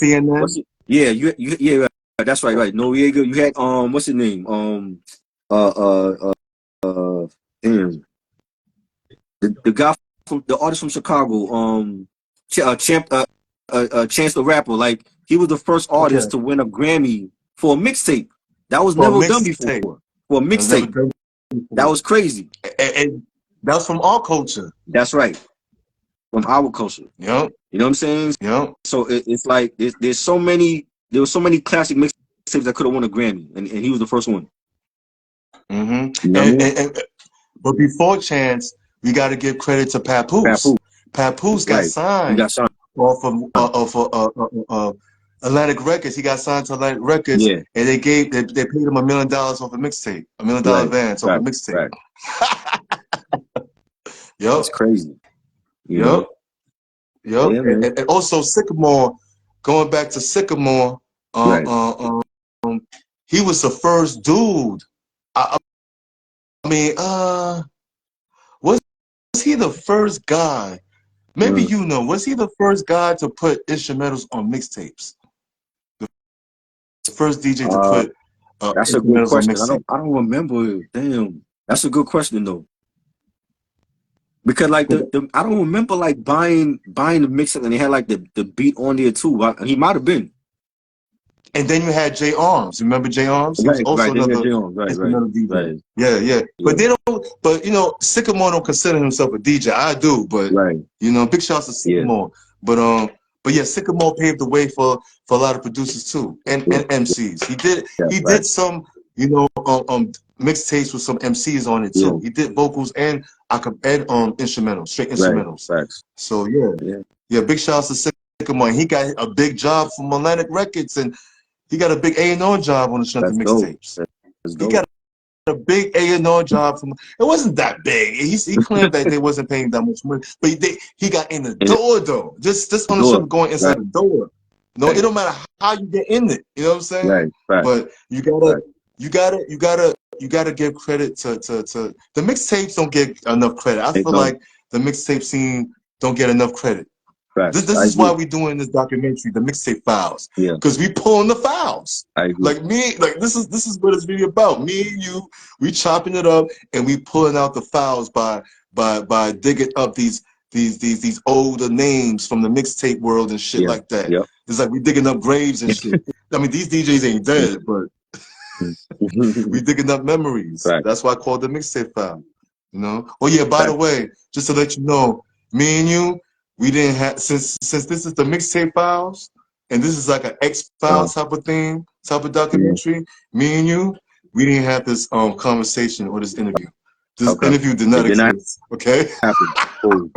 CNN. what's it? Yeah, yeah, that's right. Noriega. You had what's his name? Uh uh damn, the guy from the artist from Chicago, Chance the Rapper. Like he was the first Okay. artist to win a Grammy for a mixtape. That was For a never done before. mixtape. For a I've never mixtape, done that before. was crazy. And that was from our culture. That's right, from our culture. Yep. You know what I'm saying? Yep. So it's like there were so many classic mixtapes that could have won a Grammy, and he was the first one. Mm-hmm. You know what I mean? But before Chance, we got to give credit to Papoose. Papoose, Papoose got right? You signed got signed. off of Atlantic Records. He got signed to Atlantic Records, Yeah, and they paid him $1 million off a mixtape, $1 million right, advance off a right, mixtape. right. Yep, It's crazy. You yep, know? yep. Yeah, man. And also Sycamore. Going back to Sycamore, uh, Right. uh, um, he was the first dude. I mean, was he the first guy? Maybe Mm. you know. Was he the first guy to put instrumentals on mixtapes? The first DJ to Uh, put that's a good instrumentals on question. mixtape. I don't remember. Damn, that's a good question though. Because like I don't remember like buying the mixer and they had like the beat on there too. He might have been. And then you had J Arms. Remember J Arms? He was also Right. Then you had another Jones. Right. instrumental DJ. Right. Yeah. Yeah. But they don't. But Sycamore don't consider himself a DJ. I do, but Right. big shouts to Yeah. Sycamore. But yeah, Sycamore paved the way for a lot of producers too, and Yeah. MCs. Yeah. He Right. did some mixtapes with some MCs on it Yeah. too. He did vocals and instrumentals, straight Right. instrumentals. Facts. So yeah. Big shouts to Sycamore. He got a big job from Atlantic Records, and he got a big A&R job on the strength of That's dope. mixtapes. That's He dope. got a big A&R job from. It wasn't that big. He claimed that they wasn't paying that much money, but he got in the In door though. Just on the door. strength of going inside the door. No, it Right. don't matter how you get in it. You know what I'm saying? Right. Facts. But you gotta give credit to the mixtapes. Don't get enough credit. I They feel don't. like the mixtape scene don't get enough credit. Facts. This I is why agree. we doing this documentary, the mixtape files, Yeah. because we pulling the files. I agree. Like me, like this is what it's really about. Me and you, we chopping it up and we pulling out the files by digging up these older names from the mixtape world and shit Yeah. like that. Yep. It's like we digging up graves and shit. I mean, these DJs ain't dead, but we digging up memories. Facts. That's why I call it the mixtape file. You know. Oh yeah. By the Facts. way, just to let you know, me and you, we didn't have since this is the mixtape files, and this is like an X Files type of thing, type of documentary. Me and you, we didn't have this conversation or this interview. This Okay. interview did It not did not exist. Okay. happen. Cool.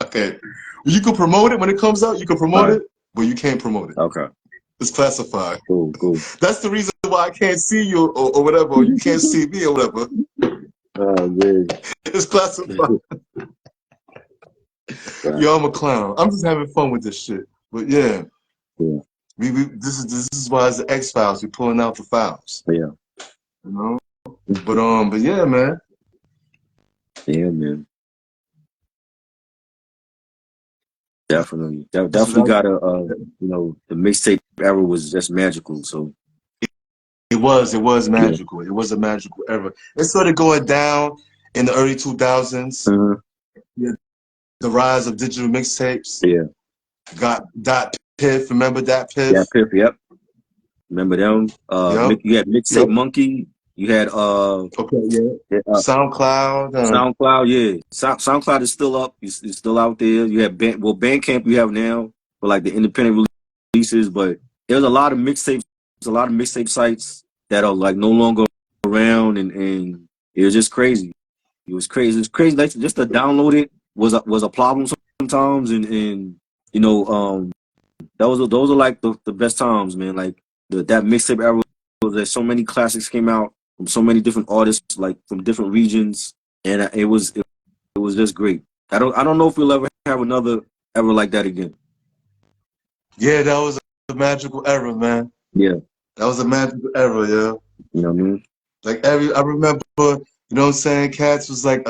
Okay. You can promote it when it comes out. You can promote All right. it, but you can't promote it. Okay. It's classified. Cool. Cool. That's the reason why I can't see you or whatever, or you can't see me or whatever. Oh man. It's classified. Right. Yo, I'm a clown. I'm just having fun with this shit. But yeah, Yeah. this is why it's the X Files. We're pulling out the files. Yeah. You know. But yeah, man. Yeah, man. Definitely. This is Definitely got the mixtape era was just magical. So it was yeah. magical. It was a magical era. It started going down in the early 2000s. Yeah, the rise of digital mixtapes. Yeah. Got Dot Piff. Remember Dot Piff? Yeah, Piff, yep. Remember them? Yep. You had Mixtape Yep. Monkey. You had Okay. Yeah. SoundCloud. SoundCloud, yeah. SoundCloud is still up. It's still out there. You have Bandcamp you have now for like the independent releases, but there's a lot of mixtape sites that are like no longer around, and it was just crazy. It was crazy. It's crazy. Like, just to download it was a problem sometimes, and you know, those are like the best times, man. Like that mixtape era, there's so many classics came out from so many different artists, like from different regions, and it was just great. I don't know if we'll ever have another era like that again. Yeah, that was a magical era, man. Yeah, that was a magical era, yeah. You know what I mean? Like I remember, you know what I'm saying? Cats was like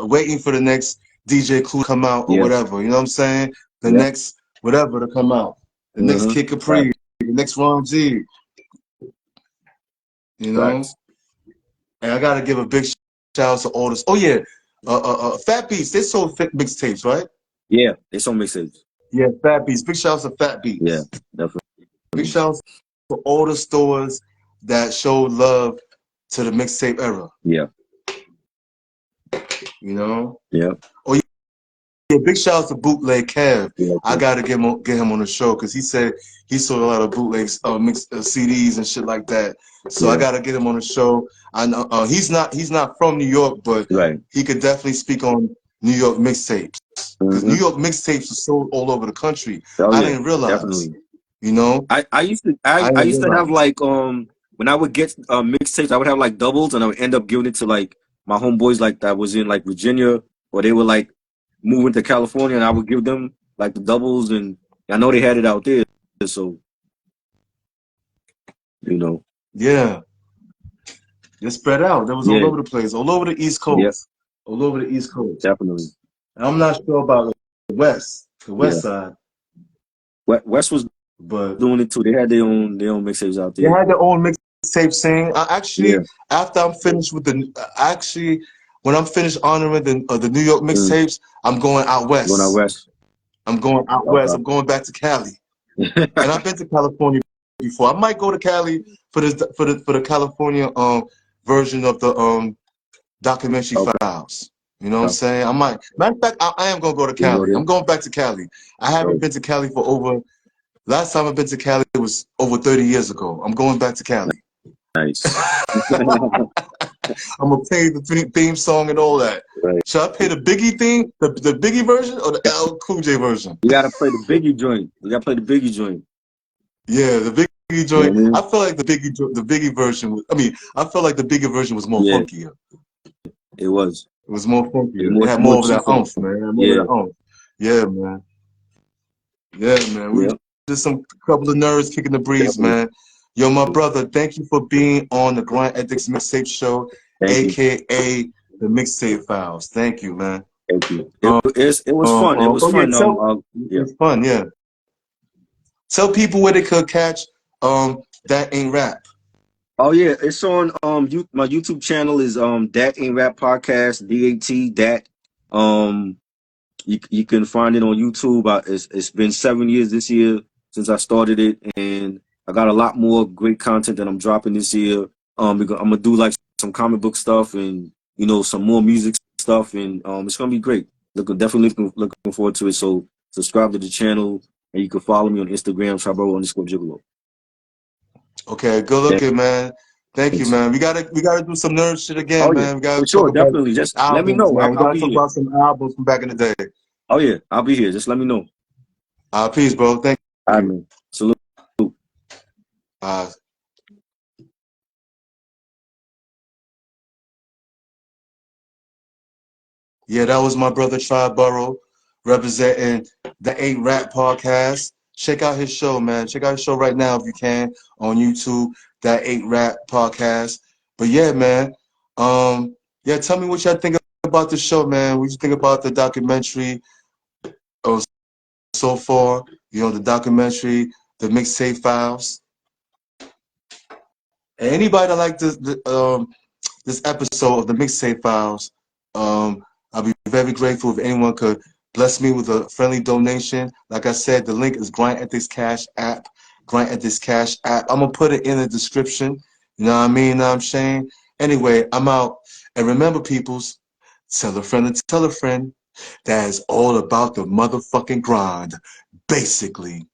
waiting for the next DJ Clue to come out or whatever. You know what I'm saying? The next whatever to come out. The next Kid Capri, the next Ron G. You know? Facts. And I gotta give a big shout out to all this. Oh yeah, Fat Beats. They sold mixtapes, right? Yeah, they sold mixtapes. Yeah, Fat Beats. Big shout out to Fat Beats. Yeah, definitely. Big shout out to all the stores that showed love to the mixtape era. Yeah. You know? Yeah. Oh yeah, big shout out to Bootleg Kev. Yeah, I gotta get him on the show because he said he sold a lot of bootlegs, mixed CDs and shit like that. So I gotta get him on the show. I know he's not from New York, but he could definitely speak on New York mixtapes because New York mixtapes are sold all over the country. I didn't realize. Definitely. You know, I used to have like when I would get mixtapes, I would have like doubles, and I would end up giving it to like my homeboys like that was in like Virginia, or they were like moving to California, and I would give them like the doubles, and I know they had it out there, so you know. Yeah, it spread out. That was all over the place, all over the East Coast, all over the East Coast. Definitely. I'm not sure about the West side. West was doing it too. They had their own mixtapes out there. They had their own mixtape scene. After I'm finished with when I'm finished honoring the New York mixtapes, I'm going out west. Going out west. I'm going out west. I'm going back to Cali. And I've been to California before. I might go to Cali for the California version of the documentary files. You know what I'm saying? I might. Matter of fact, I am gonna go to Cali. I'm going back to Cali. I haven't been to Cali for last time I've been to Cali was over 30 years ago. I'm going back to Cali. Nice. I'm gonna play the theme song and all that. Right. Should I play the Biggie theme, the Biggie version, or the L Cool J version? We gotta play the Biggie joint. We gotta play the Biggie joint. Yeah, the Biggie You know joint. what I I mean? feel like the Biggie version. I felt like the Biggie version was more Yeah, funkier. it was. It was more It was funkier. It more had more more of that juicier. oomph, man. It had more of Yeah, that oomph. Yeah, man. Yeah, man. We yeah, just some couple of nerds kicking the breeze, definitely. man. Yo, my brother, thank you for being on the Grind Ethiks Mixtape Show, Thank you. aka the Mixtape Files. Thank you, man. Thank you. It was fun. It was Oh yeah, fun. Yeah. it's fun, yeah. Tell people where they could catch That Ain't Rap. Oh yeah, it's on my YouTube channel is Dat Ain't Rap Podcast, DAT Dat. Um you can find it on YouTube. It's been 7 years this year since I started it, and I got a lot more great content that I'm dropping this year. Because I'm gonna do like some comic book stuff and some more music stuff, and it's gonna be great. Looking forward to it. So subscribe to the channel, and you can follow me on Instagram, triboro_gigolo. Okay, good looking, man. Thank you, Thanks. man. We gotta do some nerd shit Oh again, yeah, man. We gotta for talk sure, about definitely. Just let me albums, know. man. We I'll gotta be talk here. about some albums from back in the day. Oh yeah, I'll be here. Just let me know. Peace, bro. Thank All right, you. man. Salute. Uh, yeah, that was my brother Triboro representing the 8 Rap Podcast. Check out his show, man. Check out his show right now if you can on YouTube, that 8 Rap Podcast. But yeah, man. Yeah, tell me what y'all think about the show, man. What you think about the documentary so far? The documentary, the Mixtape Files. And anybody that like this episode of the Mixtape Files, I'll be very grateful if anyone could bless me with a friendly donation. Like I said, the link is Grind Ethics Cash App. Grind Ethics Cash App. I'm gonna put it in the description. You know what I mean? You know what I'm saying? Anyway, I'm out. And remember, peoples, tell a friend to tell a friend that is all about the motherfucking grind. Basically.